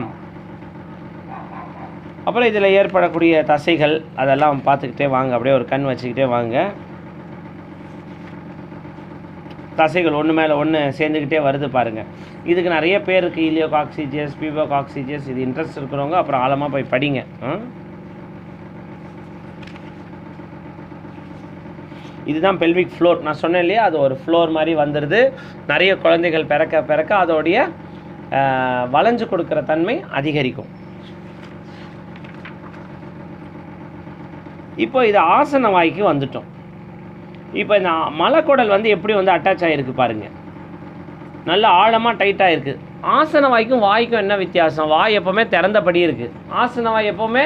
அப்புறம் இதில் ஏற்படக்கூடிய தசைகள் அதெல்லாம் பார்த்துக்கிட்டே வாங்க, அப்படியே ஒரு கண் வச்சுக்கிட்டே வாங்க. தசைகள் ஒன்று மேலே ஒன்று சேர்ந்துக்கிட்டே வருது பாருங்கள். இதுக்கு நிறைய பேர் இருக்குது, இலியோகாக்சிஜியஸ், பியூபோகாக்சிஜியஸ். இது இன்ட்ரெஸ்ட் இருக்கிறவங்க அப்புறம் ஆழமாக போய் படிங்க. இதுதான் பெல்விக் ஃப்ளோர். நான் சொன்னேன் இல்லையா, அது ஒரு ஃப்ளோர் மாதிரி வந்துடுது. நிறைய குழந்தைகள் பிறக்க அதோடைய வளைஞ்சு கொடுக்குற தன்மை அதிகரிக்கும். இப்போ இது ஆசன வாய்க்கு வந்துட்டோம். இப்போ இந்த மலைக்குடல் வந்து எப்படி வந்து அட்டாச் ஆகிருக்கு பாருங்கள், நல்ல ஆழமாக டைட்டாக இருக்குது. ஆசன வாய்க்கும் வாய்க்கும் என்ன வித்தியாசம்? வாய் எப்போவுமே திறந்தபடி இருக்குது, ஆசன வாய் எப்போவுமே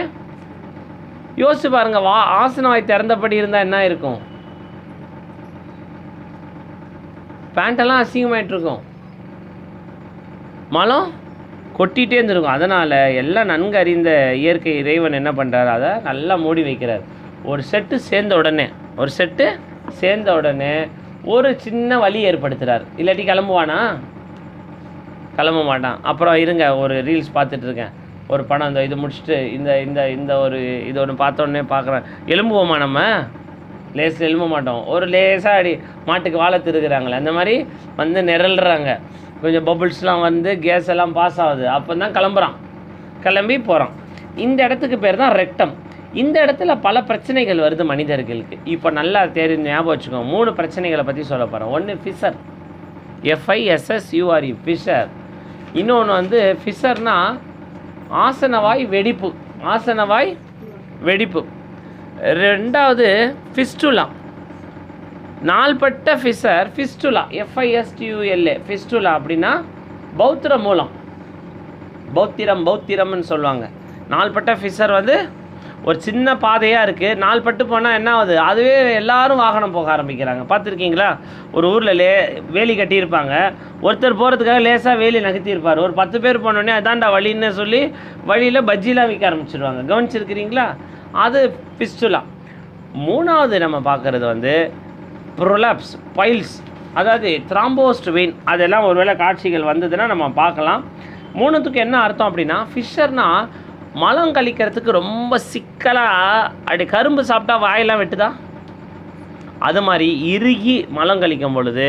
யோசிச்சு பாருங்கள். ஆசன வாய் திறந்தபடி இருந்தால் என்ன இருக்கும்? பேண்ட்டெல்லாம் அசிங்கமாயிட்ருக்கும், மலம் கொட்டிகிட்டே இருந்துருக்கும். அதனால் எல்லாம் நன்கு அறிந்த இயற்கை இறைவன் என்ன பண்ணுறாரு, அதை நல்லா மூடி வைக்கிறார். ஒரு செட்டு சேர்ந்த உடனே ஒரு சின்ன வலி ஏற்படுத்துகிறார். இல்லாட்டி கிளம்ப மாட்டான். அப்புறம் இருங்க, ஒரு ரீல்ஸ் பார்த்துட்ருக்கேன், ஒரு படம், இது முடிச்சுட்டு இந்த ஒரு இது ஒன்று பார்த்தோன்னே பார்க்குறேன், எலும்புவோமா நம்ம? லேசில் எழும்ப மாட்டோம். ஒரு லேசாக அடி மாட்டுக்கு வாழை திருக்குறாங்களே, அந்த மாதிரி வந்து நிரல்றாங்க, கொஞ்சம் பபுள்ஸ்லாம் வந்து கேஸ் எல்லாம் பாஸ் ஆகுது, அப்போ தான் கிளம்பி போகிறான். இந்த இடத்துக்கு பேர் தான் ரெக்டம். இந்த இடத்துல பல பிரச்சனைகள் வருது மனிதர்களுக்கு. இப்போ நல்லா தெரிஞ்சு ஞாபகம் வச்சுக்கோங்க, 3 பிரச்சனைகளை பற்றி சொல்ல போகிறேன். ஒன்று ஃபிஷர், FISSURE ஃபிஷர். இன்னொன்று வந்து ஃபிஷர்னா ஆசனவாய் வெடிப்பு. ரெண்டாவது ஃபிஸ்டுலா, நாள்பட்ட ஃபிஷர், ஃபிஸ்டுலா FISTULA ஃபிஸ்டுலா அப்படின்னா பௌத்திரம்னு சொல்லுவாங்க. நாள்பட்ட ஃபிஷர் வந்து ஒரு சின்ன பாதையாக இருக்குது, நாள்பட்டு போனால் என்ன ஆகுது, அதுவே எல்லாரும் வாகனம் போக ஆரம்பிக்கிறாங்க. பார்த்துருக்கீங்களா? ஒரு ஊரில் வேலி கட்டியிருப்பாங்க, ஒருத்தர் போகிறதுக்காக லேசாக வேலி நகர்த்தியிருப்பார், ஒரு 10 பேர் போனோடனே அதான்டா வழின்னு சொல்லி வழியில் பஜ்ஜிலாம் விற்க ஆரம்பிச்சிடுவாங்க. கவனிச்சிருக்கிறீங்களா? அது ஃபிஸ்டுலா. 3வது நம்ம பார்க்குறது வந்து ப்ரொலாப்ஸ், பைல்ஸ், அதாவது த்ராம்போஸ்ட் வெயின். அதெல்லாம் ஒருவேளை காட்சிகள் வந்ததுன்னா நம்ம பார்க்கலாம். 3த்துக்கு என்ன அர்த்தம் அப்படின்னா, ஃபிஷர்னால் மலம் கழிக்கிறதுக்கு ரொம்ப சிக்கலாக, அப்படி கரும்பு சாப்பிட்டா வாயெல்லாம் வெட்டுதா, அது மாதிரி இறுகி மலம் கழிக்கும் பொழுது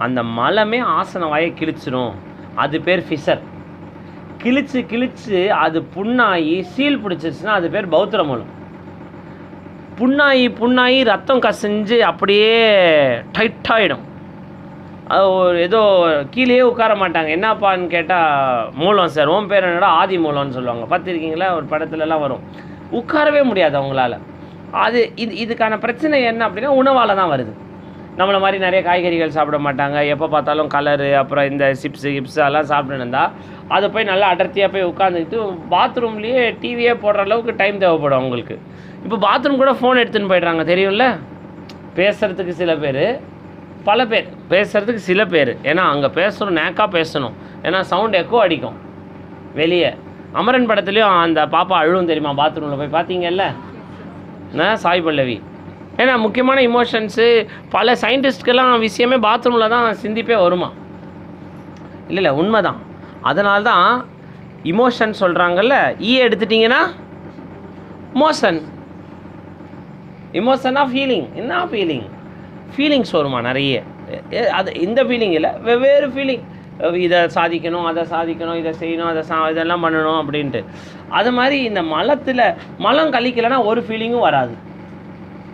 அந்த மலமே ஆசன வாயை கிழிச்சிடும். அது பேர் ஃபிஷர். கிழிச்சு அது புண்ணாகி சீல் பிடிச்சிருச்சுன்னா அது பேர் பௌத்திர மூலம். புண்ணாகி ரத்தம் கசிஞ்சு அப்படியே டைட்டாகிடும். அது ஏதோ கீழேயே உட்கார மாட்டாங்க. என்னப்பான்னு கேட்டால், மூலம் சார், உன் பேர் என்னடா, ஆதி மூலம்னு சொல்லுவாங்க. பார்த்துருக்கீங்களா? ஒரு படத்துலலாம் வரும். உட்காரவே முடியாது அவங்களால. இதுக்கான பிரச்சனை என்ன அப்படின்னா, உணவால் தான் வருது. நம்மளை மாதிரி நிறைய காய்கறிகள் சாப்பிட மாட்டாங்க, எப்போ பார்த்தாலும் கலரு, அப்புறம் இந்த சிப்ஸு எல்லாம் சாப்பிட்டுருந்தா அதை போய் நல்லா அடர்த்தியாக போய் உட்காந்துக்கிட்டு பாத்ரூம்லேயே டிவியே போடுற அளவுக்கு டைம் தேவைப்படும் அவங்களுக்கு. இப்போ பாத்ரூம் கூட ஃபோன் எடுத்துன்னு போய்ட்றாங்க, தெரியும்ல? பேசுகிறதுக்கு சில பேர், பல பேர் பேசுகிறதுக்கு சில பேர், ஏன்னா அங்கே பேசணும், நேக்காக பேசணும், ஏன்னா சவுண்ட் எக்கோ அடிக்கும் வெளியே. அமரன் படத்துலேயும் அந்த பாப்பா அழுவும் தெரியுமா, பாத்ரூமில் போய் பார்த்தீங்கல்ல, சாய் பல்லவி. ஏன்னா முக்கியமான இமோஷன்ஸு, பல சயின்டிஸ்ட்கெல்லாம் விஷயமே பாத்ரூமில் தான் சிந்திப்பே வருமா? இல்லை உண்மை தான். அதனால தான் இமோஷன் சொல்கிறாங்கல்ல, எடுத்துட்டிங்கன்னா இமோஷனாக ஃபீலிங். என்ன ஃபீலிங்ஸ் வருமா நிறைய? அது இந்த ஃபீலிங் இல்லை, வெவ்வேறு ஃபீலிங். இதை சாதிக்கணும், அதை சாதிக்கணும், இதை செய்யணும், இதெல்லாம் பண்ணணும் அப்படின்ட்டு. அது மாதிரி இந்த மலம் கழிக்கலைன்னா ஒரு ஃபீலிங்கும் வராது.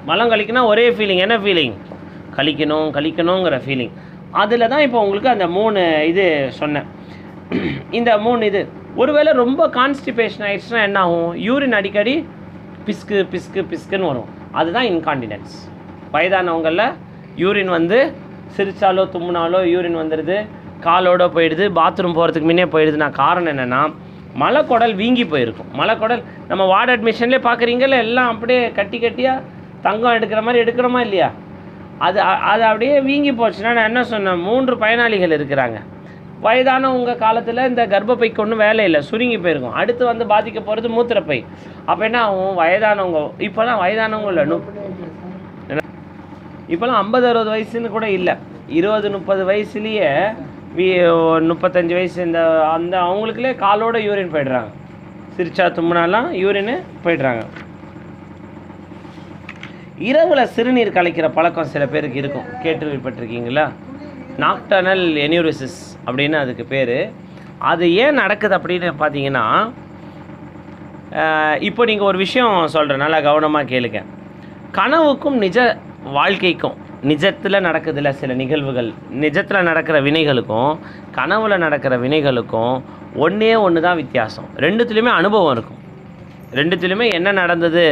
மலம் கழிக்கினா ஒரே ஃபீலிங். என்ன ஃபீலிங்? கழிக்கணுங்கிற ஃபீலிங். அதில் தான் இப்போ உங்களுக்கு அந்த 3 இது சொன்னேன். இந்த 3 இது ஒருவேளை ரொம்ப கான்ஸ்டிபேஷன் ஆகிடுச்சுன்னா என்ன ஆகும்? யூரின் அடிக்கடி பிஸ்குன்னு வரும். அதுதான் இன்கான்டினன்ஸ். வயதானவங்களில் யூரின் வந்து சிரிச்சாலோ தும்முனாலோ யூரின் வந்துடுது, காலோட போயிடுது, பாத்ரூம் போகிறதுக்கு முன்னே போயிடுதுன்னா காரணம் என்னென்னா மலைக்குடல் வீங்கி போயிருக்கும். மலைக்குடல் நம்ம வார்டு அட்மிஷன்லேயே பார்க்குறீங்கள, எல்லாம் அப்படியே கட்டி கட்டியாக தங்கம் எடுக்கிற மாதிரி எடுக்கிறோமா இல்லையா, அது அது அப்படியே வீங்கி போச்சுன்னா நான் என்ன சொன்னேன், 3 பயனாளிகள் இருக்கிறாங்க. வயதானவங்க காலத்தில் இந்த கர்ப்பப்பைக்கு ஒன்றும் வேலை இல்லை, சுருங்கி போயிருக்கும். அடுத்து வந்து பாதிக்க போகிறது மூத்திரப்பை. அப்போ என்ன ஆகும், வயதானவங்க இப்போலாம் வயதானவங்க இல்லை, இப்போலாம் 50-60 வயசுன்னு கூட இல்லை, 20-30 வயசுலேயே 35 வயசு இந்த அந்த அவங்களுக்குள்ளே காலோட யூரின் போய்ட்றாங்க. சிரிச்சா தும்முனாலாம் யூரின்னு போய்ட்றாங்க. இரவில் சிறுநீர் கலைக்கிற பழக்கம் சில பேருக்கு இருக்கும், கேள்விப்பட்டிருக்கீங்களா? நாக்டர்னல் எனியூரிசிஸ் அப்படின்னு அதுக்கு பேர். அது ஏன் நடக்குது அப்படின்னு பார்த்தீங்கன்னா, இப்போ நீங்கள் ஒரு விஷயம் சொல்கிறேன், நல்லா கவனமாக கேளுங்க. கனவுக்கும் நிஜ வாழ்க்கைக்கும், நிஜத்தில் நடக்குதுல சில நிகழ்வுகள், நிஜத்தில் நடக்கிற வினைகளுக்கும் கனவில் நடக்கிற வினைகளுக்கும் ஒன்று தான் வித்தியாசம். ரெண்டுத்துலேயுமே அனுபவம் இருக்கும், ரெண்டுத்துலேயுமே என்ன நடந்தது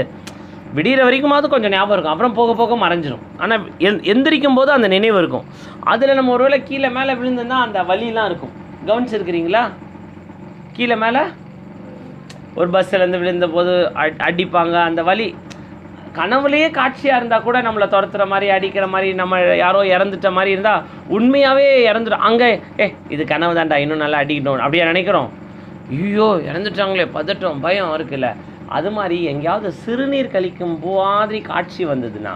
விடிகிற வரைக்குமாவது கொஞ்சம் ஞாபகம் இருக்கும், அப்புறம் போக போக மறைஞ்சிடும். ஆனால் எந்திரிக்கும் போது அந்த நினைவு இருக்கும். அதில் நம்ம ஒருவேளை கீழே மேலே விழுந்துன்னா அந்த வலிலாம் இருக்கும், கவனிச்சிருக்கிறீங்களா? கீழே மேலே ஒரு பஸ்ஸிலேருந்து விழுந்த போது அடிப்பாங்க, அந்த வலி கனவுலேயே காட்சியாக இருந்தால் கூட நம்மளை துரத்துற மாதிரி அடிக்கிற மாதிரி, நம்ம யாரோ இறந்துட்ட மாதிரி இருந்தால் உண்மையாகவே இறந்துடும். அங்கே இது கனவு தான்டா, இன்னும் நல்லா அடிக்கணும் அப்படியே நினைக்கிறோம். ஐயோ இறந்துட்டாங்களே, பதட்டம் பயம் இருக்குல்ல. அது மாதிரி எங்கேயாவது சிறுநீர் கழிக்கும் மாதிரி காட்சி வந்ததுன்னா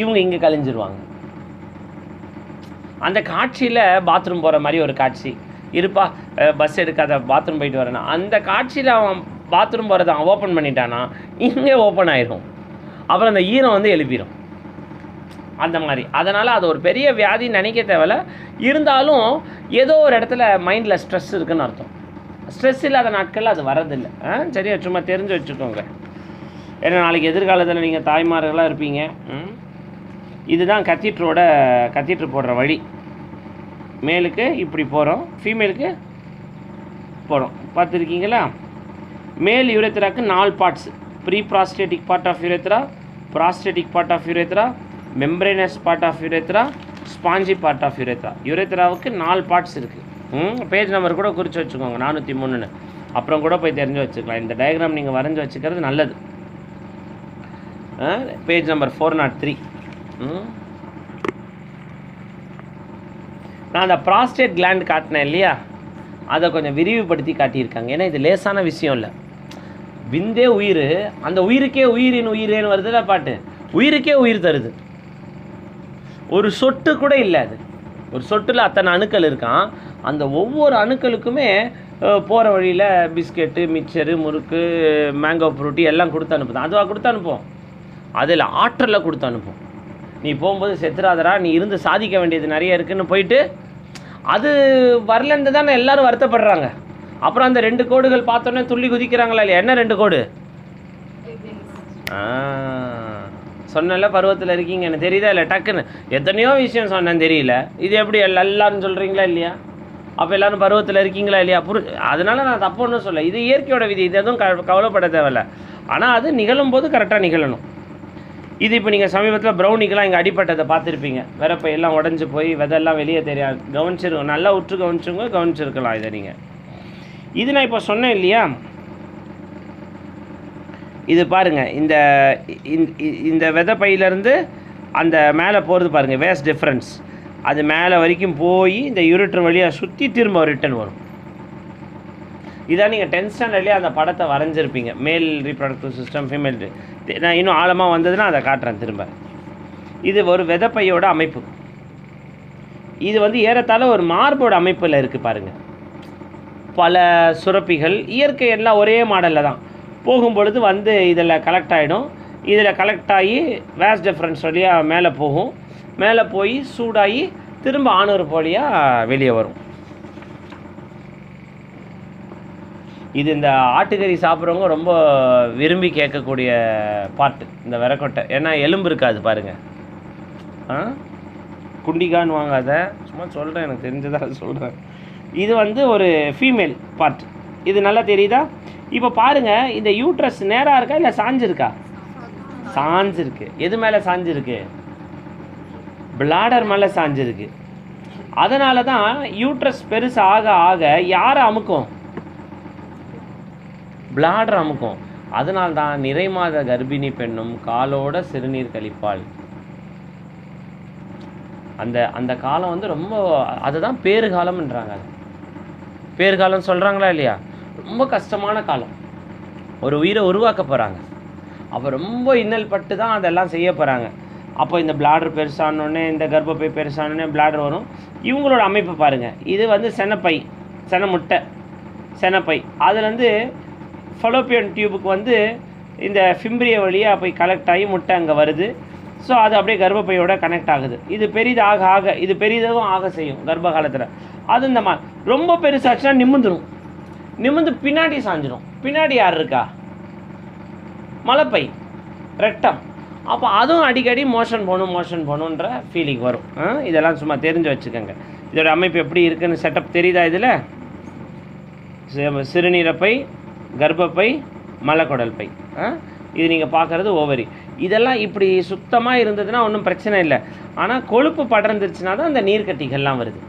இவங்க இங்கே கழிஞ்சிருவாங்க. அந்த காட்சியில் பாத்ரூம் போகிற மாதிரி ஒரு காட்சி இருப்பா, பஸ் எடுக்காத பாத்ரூம் போயிட்டு வரேன்னா, அந்த காட்சியில் அவன் பாத்ரூம் போகிறத அவன் ஓப்பன் பண்ணிட்டானா இங்கே ஓப்பன் ஆயிரும், அப்புறம் அந்த ஈரம் வந்து எழுப்பிடும் அந்த மாதிரி. அதனால் அது ஒரு பெரிய வியாதின்னு நினைக்க தேவையில்ல. இருந்தாலும் ஏதோ ஒரு இடத்துல மைண்டில் ஸ்ட்ரெஸ் இருக்குதுன்னு அர்த்தம். ஸ்ட்ரெஸ் இல்லாத நாட்களில் அது வரதில்லை. சரியா, சும்மா தெரிஞ்சு வச்சுக்கோங்க. ஏன்னா நாளைக்கு எதிர்காலத்தில் நீங்கள் தாய்மார்களாக இருப்பீங்க. இதுதான் கத்தீட்ரு போடுற வழி. மேலுக்கு இப்படி போகிறோம், ஃபீமேலுக்கு போகிறோம், பார்த்துருக்கீங்களா? மேல் யூரேத்ராக்கு 4 parts: pre prostatic part of urethra, prostatic part of urethra, membranous part of urethra, spongy part of urethra. யூரேத்ராவுக்கு 4 பார்ட்ஸ் இருக்குது. பேஜ் நம்பர் கூட குறித்து வச்சுக்கோங்க, 403ன்னு. அப்புறம் கூட போய் தெரிஞ்சு வச்சுக்கலாம். இந்த டயக்ராம் நீங்கள் வரைஞ்சி வச்சுக்கிறது நல்லது. Page number 403. நான் அந்த ப்ராஸ்டேட் கிளாண்ட் காட்டினேன் இல்லையா, அதை கொஞ்சம் விரிவுபடுத்தி காட்டியிருக்காங்க. ஏன்னா இது லேசான விஷயம் இல்லை. விந்தே உயிர், அந்த உயிருக்கே உயிரேன்னு வருதுல பாட்டு, உயிருக்கே உயிர் தருது. ஒரு சொட்டு கூட இல்லை, அது ஒரு சொட்டில் அத்தனை அணுக்கள் இருக்கான். அந்த ஒவ்வொரு அணுக்களுக்குமே போகிற வழியில் பிஸ்கெட்டு, மிக்சரு, முறுக்கு, மேங்கோ ஃப்ரூட்டி எல்லாம் கொடுத்து அனுப்புதான். அதுவாக கொடுத்து அனுப்போம், அதில் ஆற்றலை கொடுத்து அனுப்போம். நீ போகும்போது செத்துறாதரா, நீ இருந்து சாதிக்க வேண்டியது நிறைய இருக்குதுன்னு போயிட்டு அது வரலன்னு தானே எல்லோரும் வருத்தப்படுறாங்க. அப்புறம் அந்த 2 கோடுகள் பார்த்தோன்னே துள்ளி குதிக்கிறாங்களா இல்லையா? என்ன 2 கோடு? சொன்னல பருவத்தில் இருக்கீங்க, எனக்கு தெரியுதா இல்லை? டக்குன்னு எத்தனையோ விஷயம் சொன்னேன், தெரியல. இது எப்படி எல்லாரும் சொல்கிறீங்களா இல்லையா? அப்போ எல்லோரும் பருவத்தில் இருக்கீங்களா இல்லையா? அதனால் நான் தப்பு ஒன்றும் சொல்ல, இது இயற்கையோட விதி, இது எதுவும் கவலைப்பட தேவையில்லை. ஆனால் அது நிகழும் போது கரெக்டாக நிகழணும். இது இப்போ நீங்கள் சமீபத்தில் ப்ரௌனிக்கெலாம் இங்கே அடிப்பட்டதை பார்த்துருப்பீங்க. விரப்பை எல்லாம் உடஞ்சி போய் விதெல்லாம் வெளியே தெரியாது, கவனிச்சிருக்கோம், நல்லா உற்று கவனிச்சிருக்கலாம் இதை நீங்கள். இது நான் இப்போ சொன்னேன் இல்லையா, இது பாருங்கள், இந்த விதை பையிலேருந்து அந்த மேலே போகிறது பாருங்கள், வேஸ்ட் டிஃப்ரென்ஸ். அது மேலே வரைக்கும் போய் இந்த யூரிட்டர் வழியாக சுற்றி திரும்ப ரிட்டர்ன் வரும். இதான் நீங்கள் 10th ஸ்டாண்டர்ட்லேயே அந்த படத்தை வரைஞ்சிருப்பீங்க, மேல் ரீப்ரொடக்டிவ் சிஸ்டம், ஃபீமேல். நான் இன்னும் ஆழமாக வந்ததுன்னா அதை காட்டுறேன் திரும்ப. இது ஒரு விதைப்பையோட அமைப்பு. இது வந்து ஏறத்தாழ ஒரு மார்போட அமைப்பில் இருக்குது பாருங்கள். பல சுரப்பிகள், இயற்கை எல்லாம் ஒரே மாடலில் தான் போகும்பொழுது வந்து இதில் கலெக்ட் ஆகிடும். இதில் கலெக்ட் ஆகி வேஸ்ட் டிஃப்ரென்ஸ் வழியாக மேலே போகும், மேலே போய் சூடாகி திரும்ப ஆணுறுப்பு வழியாக வெளியே வரும். இது இந்த ஆட்டுக்கறி சாப்பிட்றவங்க ரொம்ப விரும்பி கேட்கக்கூடிய பார்ட்டு இந்த விரக்கொட்டை. ஏன்னா எலும்பு இருக்காது பாருங்கள். குண்டிகான்னு வாங்காத, சும்மா சொல்கிறேன், எனக்கு தெரிஞ்சதாக சொல்கிறேன். இது வந்து ஒரு ஃபீமேல் பார்ட். இது நல்லா தெரியுதா? இப்போ பாருங்கள், இந்த யூட்ரஸ் நேராக இருக்கா இல்லை சாஞ்சிருக்கா? சாஞ்சிருக்கு. எது மேலே சாஞ்சிருக்கு? பிளாடர் மேலே சாஞ்சிருக்கு. அதனால தான் யூட்ரஸ் பெருசு ஆக ஆக யாரை அமுக்கும்? பிளாடர் அமுக்கும். அதனால தான் நிறைமாத கர்ப்பிணி பெண்ணும் காலோட சிறுநீர் கழிப்பாள். அந்த அந்த காலம் வந்து ரொம்ப, அதுதான் பேறுகாலம்ன்றாங்க. பேறுகாலம் சொல்கிறாங்களா இல்லையா? ரொம்ப கஷ்டமான காலம். ஒரு உயிரை உருவாக்க போகிறாங்க. அப்போ ரொம்ப இன்னல் பட்டு தான் அதெல்லாம் செய்ய போகிறாங்க. அப்போ இந்த பிளாடர் பெருசானோடனே, இந்த கர்ப்பப்பை பெருசானோடனே பிளாடர் வரும். இவங்களோட அமைப்பு பாருங்கள். இது வந்து செனப்பை, செனமுட்டை, செனப்பை. அதுலேருந்து ஃபலோப்பியன் டியூபுக்கு வந்து இந்த ஃபிம்ப்ரிய வழியாக போய் கலெக்ட் ஆகி முட்டை அங்கே வருது. ஸோ அது அப்படியே கர்ப்பப்பையோட கனெக்ட் ஆகுது. இது பெரிதாக ஆக இது பெரிதாகவும் ஆக செய்யும் கர்ப்ப காலத்தில். அது இந்த மாதிரி ரொம்ப பெருசாச்சுன்னா நிமிந்துடும். நிமிந்து பின்னாடி சாஞ்சிடும். பின்னாடி யார் இருக்கா? மலைப்பை, ரெக்டம். அப்போ அதுவும் அடிக்கடி மோஷன் போகணுன்ற ஃபீலிங் வரும். இதெல்லாம் சும்மா தெரிஞ்சு வச்சுக்கோங்க. இதோட அமைப்பு எப்படி இருக்குன்னு செட்டப் தெரியுதா? இதில் சிறுநீரப்பை, கர்ப்பப்பை, மலக்குடல் பை. இது நீங்கள் பார்க்குறது ஓவரி. இதெல்லாம் இப்படி சுத்தமாக இருந்ததுன்னா ஒன்றும் பிரச்சனை இல்லை. ஆனால் கொழுப்பு படர்ந்துருச்சுன்னா தான் அந்த நீர்க்கட்டிகள்லாம் வருது.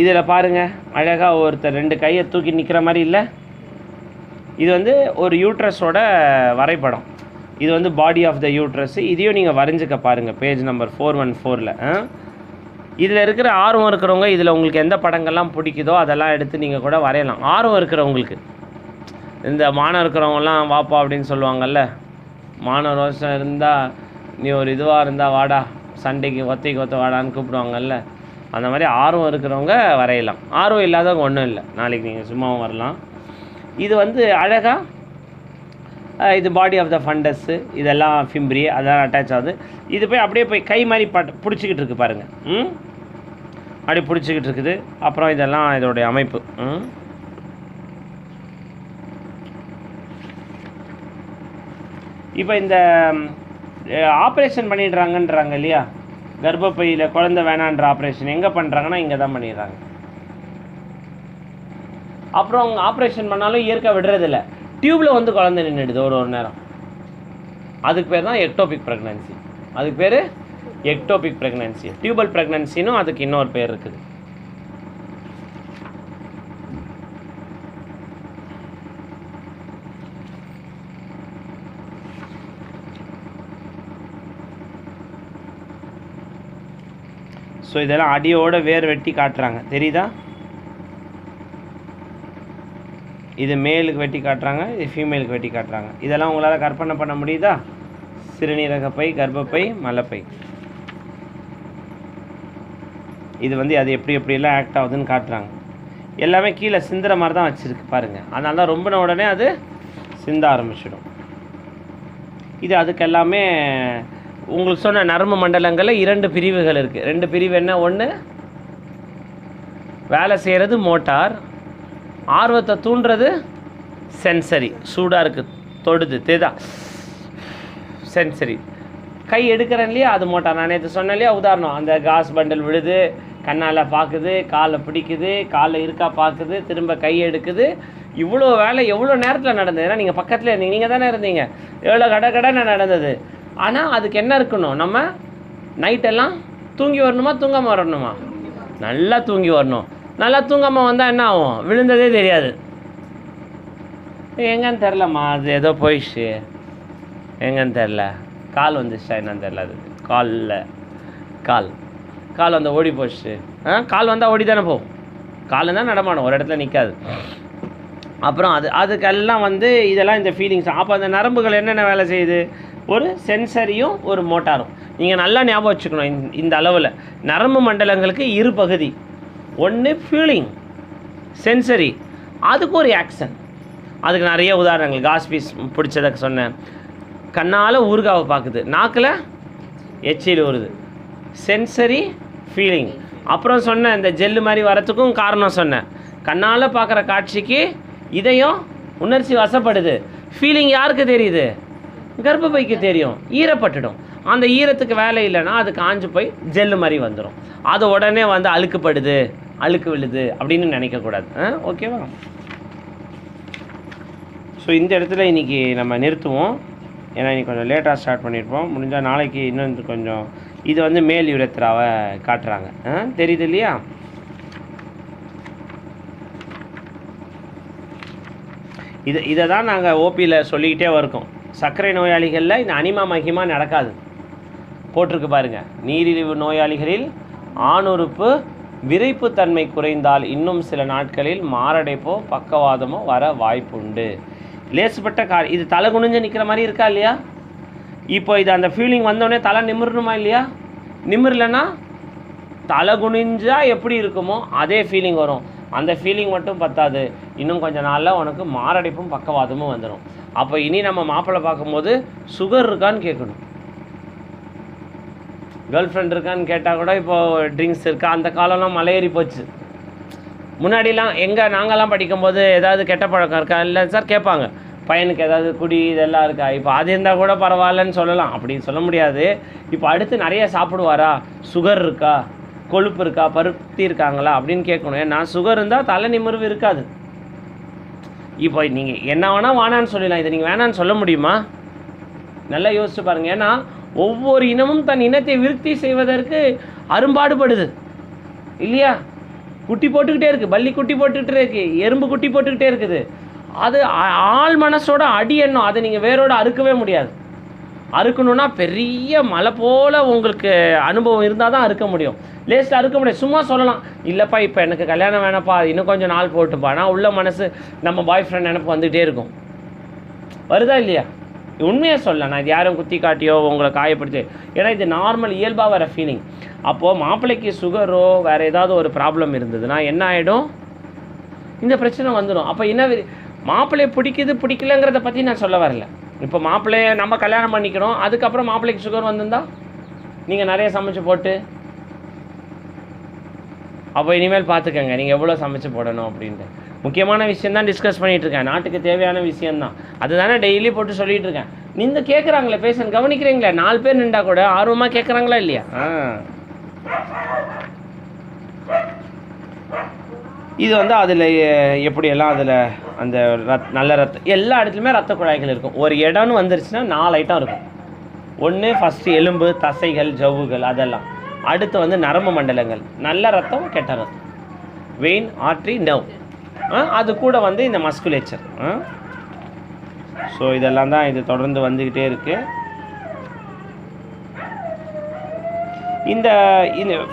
இதில் பாருங்கள், அழகாக ஒருத்தர் 2 கையை தூக்கி நிற்கிற மாதிரி இல்லை? இது வந்து ஒரு யூட்ரஸோட வரைபடம். இது வந்து பாடி ஆஃப் த யூட்ரஸ். இதையும் நீங்கள் வரைஞ்சிக்க பாருங்கள், பேஜ் நம்பர் 414. இதில் இருக்கிற ஆர்வம் இருக்கிறவங்க, இதில் உங்களுக்கு எந்த படங்கள்லாம் பிடிக்குதோ அதெல்லாம் எடுத்து நீங்கள் கூட வரையலாம். ஆர்வம் இருக்கிறவங்களுக்கு, இந்த மானம் இருக்கிறவங்கலாம் வாப்பா அப்படின்னு சொல்லுவாங்கள்ல, மானம் ரோஷம் இருந்தால் நீ ஒரு இதுவாக இருந்தால் வாடா, சண்டைக்கு ஒத்த வாடான்னு கூப்பிடுவாங்கல்ல, அந்த மாதிரி ஆர்வம் இருக்கிறவங்க வரையலாம். ஆர்வம் இல்லாதவங்க ஒன்றும் இல்லை, நாளைக்கு நீங்கள் சும்மாவும் வரலாம். இது வந்து அழகாக இது பாடி ஆஃப் த ஃபண்டஸ்ஸு, இதெல்லாம் ஃபிம்ப்ரி, அதெல்லாம் அட்டாச் ஆகுது. இது போய் அப்படியே போய் கை மாதிரி பிடிச்சிக்கிட்டு இருக்குது பாருங்கள். அப்படி பிடிச்சிக்கிட்டு இருக்குது. அப்புறம் இதெல்லாம் இதோடைய அமைப்பு. இப்போ இந்த ஆப்ரேஷன் பண்ணிடுறாங்கன்றாங்க இல்லையா, கர்ப்பப்பையில் குழந்தை வேணான்ற ஆப்ரேஷன் எங்கே பண்ணுறாங்கன்னா இங்கே தான் பண்ணிடுறாங்க. அப்புறம் அவங்க ஆப்ரேஷன் பண்ணாலும் இயற்கை விடுறதில்ல, டியூப்பில் வந்து குழந்தை நின்றுடுது ஒரு நேரம். அதுக்கு பேர் தான் எக்டோபிக் ப்ரெக்னன்சி. அதுக்கு பேர் எக்டோபிக் ப்ரெக்னன்சி. டியூபல் ப்ரெக்னன்சினும் அதுக்கு இன்னொரு பேர் இருக்குது. ஸோ இதெல்லாம் அடியோட வேர் வெட்டி காட்டுறாங்க, தெரியுதா? இது மேலுக்கு வெட்டி காட்டுறாங்க, இது ஃபீமேலுக்கு வெட்டி காட்டுறாங்க. இதெல்லாம் உங்களால் கற்பனை பண்ண முடியுதா? சிறுநீரகப்பை, கர்ப்பப்பை, மலைப்பை. இது வந்து அது எப்படியெல்லாம் ஆக்ட் ஆகுதுன்னு காட்டுறாங்க. எல்லாமே கீழே சிந்துற மாதிரி தான் வச்சுருக்கு பாருங்கள். அதனால தான் ரொம்பின உடனே அது சிந்த ஆரம்பிச்சிடும். இது அதுக்கு எல்லாமே உங்களுக்கு சொன்ன நரம்பு மண்டலங்களில் 2 பிரிவுகள் இருக்குது. 2 பிரிவு என்ன? ஒன்று வேலை செய்கிறது மோட்டார், ஆர்வத்தை தூண்டுறது சென்சரி. சூடாக இருக்குது, தொடுது, தேதா, சென்சரி. கை எடுக்கிறேன் இல்லையா, அது மோட்டார். நான் நேற்று சொன்னேன் இல்லையா உதாரணம், அந்த காஸ் பண்டல் விழுது, கண்ணால் பார்க்குது, காலை பிடிக்குது, காலில் இருக்கா பார்க்குது, திரும்ப கை எடுக்குது. இவ்வளோ வேலை எவ்வளோ நேரத்தில் நடந்தது? ஏன்னா நீங்கள் பக்கத்தில் இருந்தீங்க, நீங்கள் தானே இருந்தீங்க. எவ்வளோ கடை நடந்தது. ஆனால் அதுக்கு என்ன இருக்கணும்? நம்ம நைட்டெல்லாம் தூங்கி வரணுமா, தூங்காமல் வரணுமா? நல்லா தூங்கி வரணும். நல்லா தூங்காமல் வந்தால் என்ன ஆகும்? விழுந்ததே தெரியாது. எங்கன்னு தெரிலம்மா, அது ஏதோ போயிடுச்சு, எங்கன்னு தெரில, கால் வந்துச்சா என்னன்னு தெரில, அது கால் வந்து ஓடி போச்சு. கால் வந்தால் ஓடி தானே போகும், கால் தான் நடமாடும், ஒரு இடத்துல நிற்காது. அப்புறம் அதுக்கெல்லாம் வந்து இதெல்லாம் இந்த ஃபீலிங்ஸ். அப்போ அந்த நரம்புகள் என்னென்ன வேலை செய்யுது? ஒரு சென்சரியும் ஒரு மோட்டாரும். நீங்கள் நல்லா ஞாபகம் வச்சுக்கணும், இந்த அளவில் நரம்பு மண்டலங்களுக்கு 2 பகுதி. ஒன்று ஃபீலிங், சென்சரி, அதுக்கு ஒரு ஆக்ஷன். அதுக்கு நிறைய உதாரணங்கள், காஸ்பீஸ் பிடிச்சதை சொன்னேன். கண்ணால் ஊறுகாவை பார்க்குது, நாக்கில் எச்சில் வருது, சென்சரி, ஃபீலிங். அப்புறம் சொன்னேன் இந்த ஜெல்லு மாதிரி வரத்துக்கும் காரணம் சொன்னேன். கண்ணால் பார்க்குற காட்சிக்கு இதயம் உணர்ச்சி வசப்படுது. ஃபீலிங் யாருக்கு தெரியுது? கர்ப்பப்பைக்கு தெரியும், ஈரப்பட்டுடும். அந்த ஈரத்துக்கு வேலை இல்லைன்னா அது காஞ்சு போய் ஜெல்லு மாதிரி வந்துடும். அது உடனே வந்து அழுக்கு விழுது அப்படின்னு நினைக்கக்கூடாது. ஓகேவா? ஸோ இந்த இடத்துல இன்றைக்கி நம்ம நிறுத்துவோம். ஏன்னா இன்னைக்கு கொஞ்சம் லேட்டாக ஸ்டார்ட் பண்ணியிருப்போம். முடிஞ்சால் நாளைக்கு இன்னும் கொஞ்சம் இது வந்து மேல் யுரேத்ராவை காட்டுறாங்க. தெரியுது இல்லையா? இதை தான் நாங்கள் ஓபியில் சொல்லிக்கிட்டே இருக்கோம். சர்க்கரை நோயாளிகளில் இந்த அனிமா மகிமா நடக்காது. போட்டிருக்கு பாருங்கள், நீரிழிவு நோயாளிகளில் ஆணுறுப்பு விரைப்புத்தன்மை குறைந்தால் இன்னும் சில நாட்களில் மாரடைப்போ பக்கவாதமோ வர வாய்ப்புண்டு. லேசுப்பட்ட இது தலை குனிஞ்சு நிற்கிற மாதிரி இருக்கா இல்லையா? இப்போ இது அந்த ஃபீலிங் வந்தோடனே தலை நிமிரணுமா இல்லையா? நிமிரலைன்னா தலை குனிஞ்சா எப்படி இருக்குமோ அதே ஃபீலிங் வரும். அந்த ஃபீலிங் மட்டும் பத்தாது, இன்னும் கொஞ்சம் நாளில் உனக்கு மாரடைப்பும் பக்கவாதமும் வந்துடும். அப்போ இனி நம்ம மாப்பிள்ளை பார்க்கும்போது சுகர் இருக்கான்னு கேட்கணும். கேர்ள் ஃப்ரெண்ட் இருக்கான்னு கேட்டால் கூட இப்போது ட்ரிங்க்ஸ் இருக்கா? அந்த காலம்லாம் மலையேறி போச்சு. முன்னாடிலாம் நாங்கள்லாம் படிக்கும்போது ஏதாவது கெட்ட பழக்கம் இருக்கா இல்லை சார் கேட்பாங்க. பையனுக்கு ஏதாவது குடி இதெல்லாம் இருக்கா? இப்போ அது இருந்தால் கூட பரவாயில்லன்னு சொல்லலாம், அப்படின்னு சொல்ல முடியாது. இப்போ அடுத்து நிறைய சாப்பிடுவாரா, சுகர் இருக்கா, கொழுப்பு இருக்கா, பருத்தி இருக்காங்களா அப்படின்னு கேட்கணும். ஏன்னா சுகர் இருந்தால் தலை நிமிர்வு இருக்காது. இப்போ நீங்கள் என்ன வேணால் வேணான்னு சொல்லலாம், இதை நீங்கள் வேணான்னு சொல்ல முடியுமா? நல்லா யோசிச்சு பாருங்கள். ஏன்னா ஒவ்வொரு இனமும் தன் இனத்தை விருத்தி செய்வதற்கு அரும்பாடுபடுது இல்லையா? குட்டி போட்டுக்கிட்டே இருக்குது, பள்ளி குட்டி போட்டுக்கிட்டே இருக்குது, எறும்பு குட்டி போட்டுக்கிட்டே இருக்குது. அது ஆள் மனசோட அடி எண்ணம், அதை நீங்கள் வேரோட அறுக்கவே முடியாது. அறுக்கணுன்னா பெரிய மலை போல் உங்களுக்கு அனுபவம் இருந்தால் தான் அறுக்க முடியும். லேஸ்ட்டு அறுக்க முடியாது. சும்மா சொல்லலாம், இல்லைப்பா இப்போ எனக்கு கல்யாணம் வேணாப்பா, இன்னும் கொஞ்சம் நாள் போட்டுப்பா. ஆனால் உள்ள மனசு நம்ம பாய் ஃப்ரெண்ட் நினப்பு வந்துகிட்டே இருக்கும். வருதா இல்லையா? உண்மையாக சொல்லலாம், நான் இது யாரும் குத்தி காட்டியோ உங்களை காயப்படுத்தி, ஏன்னா இது நார்மல் இயல்பாக வர ஃபீலிங். அப்போது மாப்பிள்ளைக்கு சுகரோ வேறு ஏதாவது ஒரு ப்ராப்ளம் இருந்ததுன்னா என்ன ஆகிடும்? இந்த பிரச்சனை வந்துடும். அப்போ என்ன மாப்பிள்ளையை பிடிக்குது பிடிக்கலங்கிறத பற்றி நான் சொல்ல வரல. இப்போ மாப்பிள்ளையை நம்ம கல்யாணம் பண்ணிக்கிறோம், அதுக்கப்புறம் மாப்பிள்ளைக்கு சுகர் வந்திருந்தா நீங்கள் நிறைய சமைச்சு போட்டு, அப்போ இனிமேல் பார்த்துக்கங்க நீங்கள் எவ்வளோ சமைச்சு போடணும் அப்படின்ட்டு. முக்கியமான விஷயந்தான் டிஸ்கஸ் பண்ணிகிட்ருக்கேன், நாட்டுக்கு தேவையான விஷயந்தான். அதுதானே டெய்லி போட்டு சொல்லிகிட்டு இருக்கேன். நீங்கள் கேட்குறாங்களே பேசணும், கவனிக்கிறீங்களே, 4 பேர் நின்றா கூட ஆர்வமாக கேட்குறாங்களா இல்லையா? இது வந்து அதில் எப்படியெல்லாம் அதில் அந்த நல்ல ரத்தம் எல்லா இடத்துலையுமே ரத்த குழாய்கள் இருக்கும். ஒரு இடம்னு வந்துருச்சுன்னா 4 ஐட்டம் இருக்கும். ஒன்று ஃபஸ்ட்டு எலும்பு, தசைகள், ஜவ்வுகள், அதெல்லாம். அடுத்து வந்து நரம்பு மண்டலங்கள், நல்ல ரத்தம், கெட்ட ரத்தம், வெயின், ஆர்ட்ரி, நர்வ். அது கூட வந்து இந்த மஸ்குலேச்சர். ஸோ இதெல்லாம் தான் இது தொடர்ந்து வந்துக்கிட்டே இருக்குது. இந்த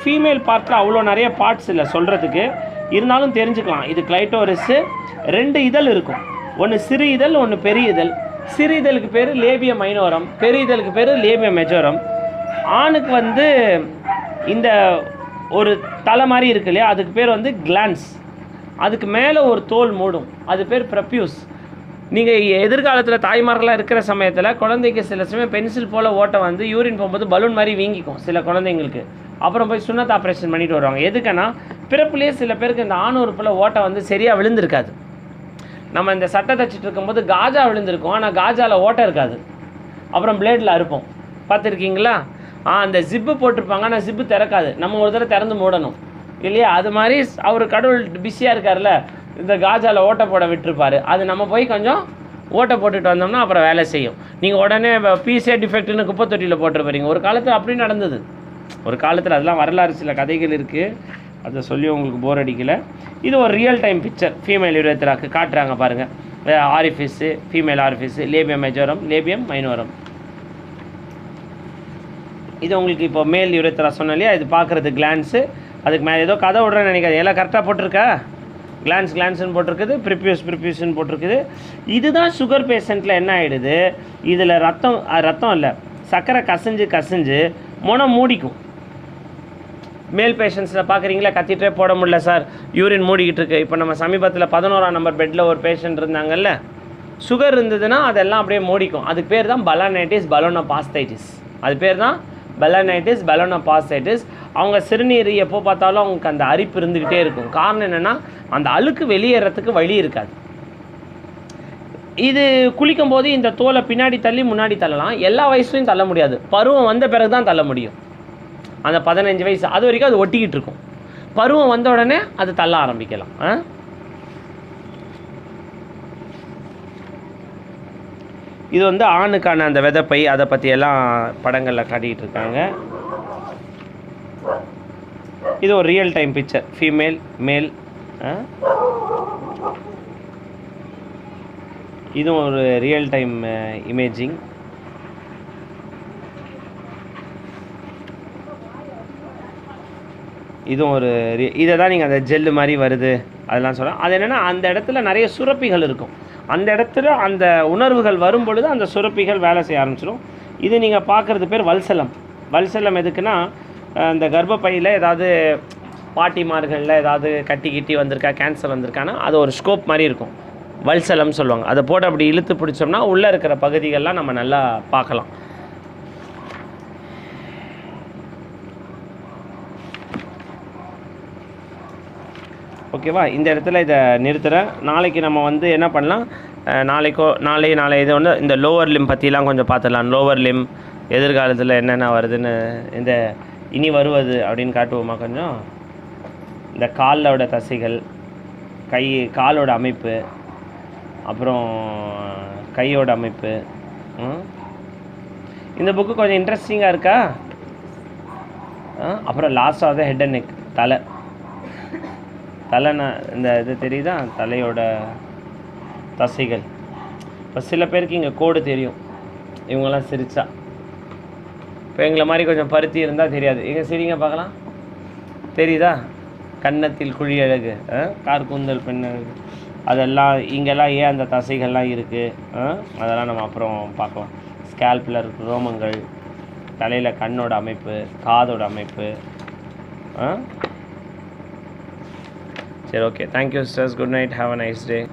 ஃபீமேல் பார்ட்டில் அவ்வளோ நிறைய பார்ட்ஸ் இல்லை சொல்கிறதுக்கு, இருந்தாலும் தெரிஞ்சுக்கலாம். இது கிளைட்டோரிஸு. 2 இதழ் இருக்கும், ஒன்று சிறு இதழ், ஒன்று பெரிய இதழ். சிறு இதழுக்கு பேர் லேபியம் மைனோரம், பெரிய இதழுக்கு பேர் லேபியம் மெஜோரம். ஆணுக்கு வந்து இந்த ஒரு தலை மாதிரி இருக்கு இல்லையா, அதுக்கு பேர் வந்து கிளான்ஸ். அதுக்கு மேலே ஒரு தோல் மூடும், அது பேர் ப்ரப்யூஸ். நீங்கள் எதிர்காலத்தில் தாய்மார்களாக இருக்கிற சமயத்தில் குழந்தைக்கு சில சமயம் பென்சில் போல் ஓட்டை வந்து யூரின் போகும்போது பலூன் மாதிரி வீங்கிக்கும் சில குழந்தைங்களுக்கு. அப்புறம் போய் சுண்ணத் ஆப்ரேஷன் பண்ணிட்டு வருவாங்க. எதுக்குன்னா பிறப்புலேயே சில பேருக்கு இந்த ஆணுறுப்பில் ஓட்டை வந்து சரியாக விழுந்திருக்காது. நம்ம இந்த சட்டை தச்சிட்டு இருக்கும்போது காஜா விழுந்திருக்கும், ஆனால் காஜாவில் ஓட்டை இருக்காது. அப்புறம் பிளேடில் அறுப்போம், பார்த்துருக்கீங்களா? அந்த ஜிப்பு போட்டிருப்பாங்க, ஆனால் ஜிப்பு திறக்காது, நம்ம ஒரு தடவை திறந்து மூடணும் இல்லையா? அது மாதிரி அவர் கடவுள் பிஸியாக இருக்கார்ல, இந்த காஜாவில் ஓட்டை போட விட்டுருப்பார். அது நம்ம போய் கொஞ்சம் ஓட்டை போட்டுட்டு வந்தோம்னா அப்புறம் வேலை செய்யும். நீங்கள் உடனே பிசிஏ டிஃபெக்ட்னு குப்பை தொட்டியில் போட்டுருப்பீங்க. ஒரு காலத்தில் அப்படி நடந்தது, ஒரு காலத்தில். அதெல்லாம் வரலாறு சில கதைகள் இருக்குது, அதை சொல்லி உங்களுக்கு போர் அடிக்கலை. இது ஒரு ரியல் டைம் பிக்சர். ஃபீமேல் யுரேத்ராக்கு காட்டுறாங்க பாருங்கள். ஆரிஃபிஸு, ஃபீமேல் ஆரிஃபிஸு, லேபியம் மெஜோரம், லேபியம் மைனோரம். இது உங்களுக்கு இப்போ மேல் யுரேத்ரா சொன்னேன் இல்லையா, இது பார்க்குறது கிளான்ஸு. அதுக்கு மேலே ஏதோ கதை விட்றேன்னு நினைக்காது, எல்லாம் கரெக்டாக போட்டிருக்கா? கிளான்ஸ்னு போட்டிருக்குது, ப்ரிப்யூஸ்னு போட்டிருக்குது. இதுதான் சுகர் பேஷண்ட்டில் என்ன ஆகிடுது, இதில் ரத்தம் இல்லை, சர்க்கரை கசிஞ்சு முனை மூடிக்கும். மேல் பேஷண்ட்ஸில் பார்க்குறீங்களா, கத்திட்டே போட முடியல சார், யூரின் மூடிக்கிட்டு இருக்கு. இப்போ நம்ம சமீபத்தில் 11ஆம் நம்பர் பெட்டில் ஒரு பேஷண்ட் இருந்தாங்கல்ல, சுகர் இருந்ததுன்னா அதெல்லாம் அப்படியே மூடிக்கும். அதுக்கு பேர் தான் பலனைட்டிஸ் பலோனோபாஸ்தைட்டிஸ். அது பேர் தான் பலனைட்டிஸ் பலோனோபாஸ்தைட்டிஸ். அவங்க சிறுநீர் எப்போ பார்த்தாலும் அவங்களுக்கு அந்த அரிப்பு இருந்துக்கிட்டே இருக்கும். காரணம் என்னென்னா அந்த அழுக்கு வெளியேறதுக்கு வழி இருக்காது. இது குளிக்கும் போது இந்த தோலை பின்னாடி தள்ளி முன்னாடி தள்ளலாம், எல்லா வயசுலையும் தள்ள முடியாது. பருவம் வந்த பிறகு தான் தள்ள முடியும். அந்த 15 வயசு அது வரைக்கும் அது ஒட்டிக்கிட்டு இருக்கும். பருவம் வந்த உடனே அது தள்ள ஆரம்பிக்கலாம். இது வந்து ஆணுக்கான அந்த விதைப்பை, அதை பற்றியெல்லாம் படங்களில் காட்டிகிட்டு இருக்காங்க. இது ஒரு ரியல் டைம் பிக்சர், ஃபீமேல் மேல். இதுவும் ஒரு ரியல் டைம் இமேஜிங். இதுவும் ஒரு இதை தான் நீங்கள் அந்த ஜெல்லு மாதிரி வருது அதெல்லாம் சொல்லலாம். அது என்னென்னா அந்த இடத்துல நிறைய சுரப்பிகள் இருக்கும். அந்த இடத்துல அந்த உணர்வுகள் வரும் பொழுது அந்த சுரப்பிகள் வேலை செய்ய ஆரம்பிச்சிடும். இது நீங்கள் பார்க்குறது பேர் வல்சலம். வல்சலம் எதுக்குன்னா அந்த கர்ப்பப்பையில் ஏதாவது பாட்டிமார்களில் ஏதாவது கட்டி வந்திருக்கா, கேன்சர் வந்திருக்கான்னா அது ஒரு ஸ்கோப் மாதிரி இருக்கும், வல்சலம் சொல்லுவாங்க. அதை போட்டு அப்படி இழுத்து பிடிச்சோம்னா உள்ளே இருக்கிற பகுதிகள்லாம் நம்ம நல்லா பார்க்கலாம். ஓகேவா? இந்த இடத்துல இதை நிறுத்துகிறேன். நாளைக்கு நம்ம வந்து என்ன பண்ணலாம், நாளை இது வந்து இந்த லோவர் லிம் பற்றிலாம் கொஞ்சம் பார்த்துடலாம். லோவர் லிம் எதிர்காலத்தில் என்னென்ன வருதுன்னு, இந்த இனி வருவது அப்படின்னு காட்டுவோமா கொஞ்சம். இந்த காலோட தசைகள், காலோட அமைப்பு, அப்புறம் கையோட அமைப்பு. இந்த புக்கு கொஞ்சம் இன்ட்ரெஸ்டிங்காக இருக்கா? அப்புறம் last of the head and neck, தலைனா இந்த இது தெரியுதா, தலையோட தசைகள். இப்போ சில பேருக்கு இங்கே கோடு தெரியும், இவங்கெல்லாம் சிரிச்சா. இப்போ எங்களை மாதிரி கொஞ்சம் பருத்தி இருந்தால் தெரியாது. எங்கே சிரிங்க பார்க்கலாம், தெரியுதா? கன்னத்தில் குழி அழகு, கார்கூந்தல் பெண் அழகு, அதெல்லாம் இங்கெல்லாம் ஏன் அந்த தசைகள்லாம் இருக்குது, அதெல்லாம் நம்ம அப்புறம் பார்க்கலாம். ஸ்கேல்பில் இருக்கிற ரோமங்கள், தலையில் கண்ணோட அமைப்பு, காதோட அமைப்பு. சரி, okay, thank you sisters, good night, have a nice day.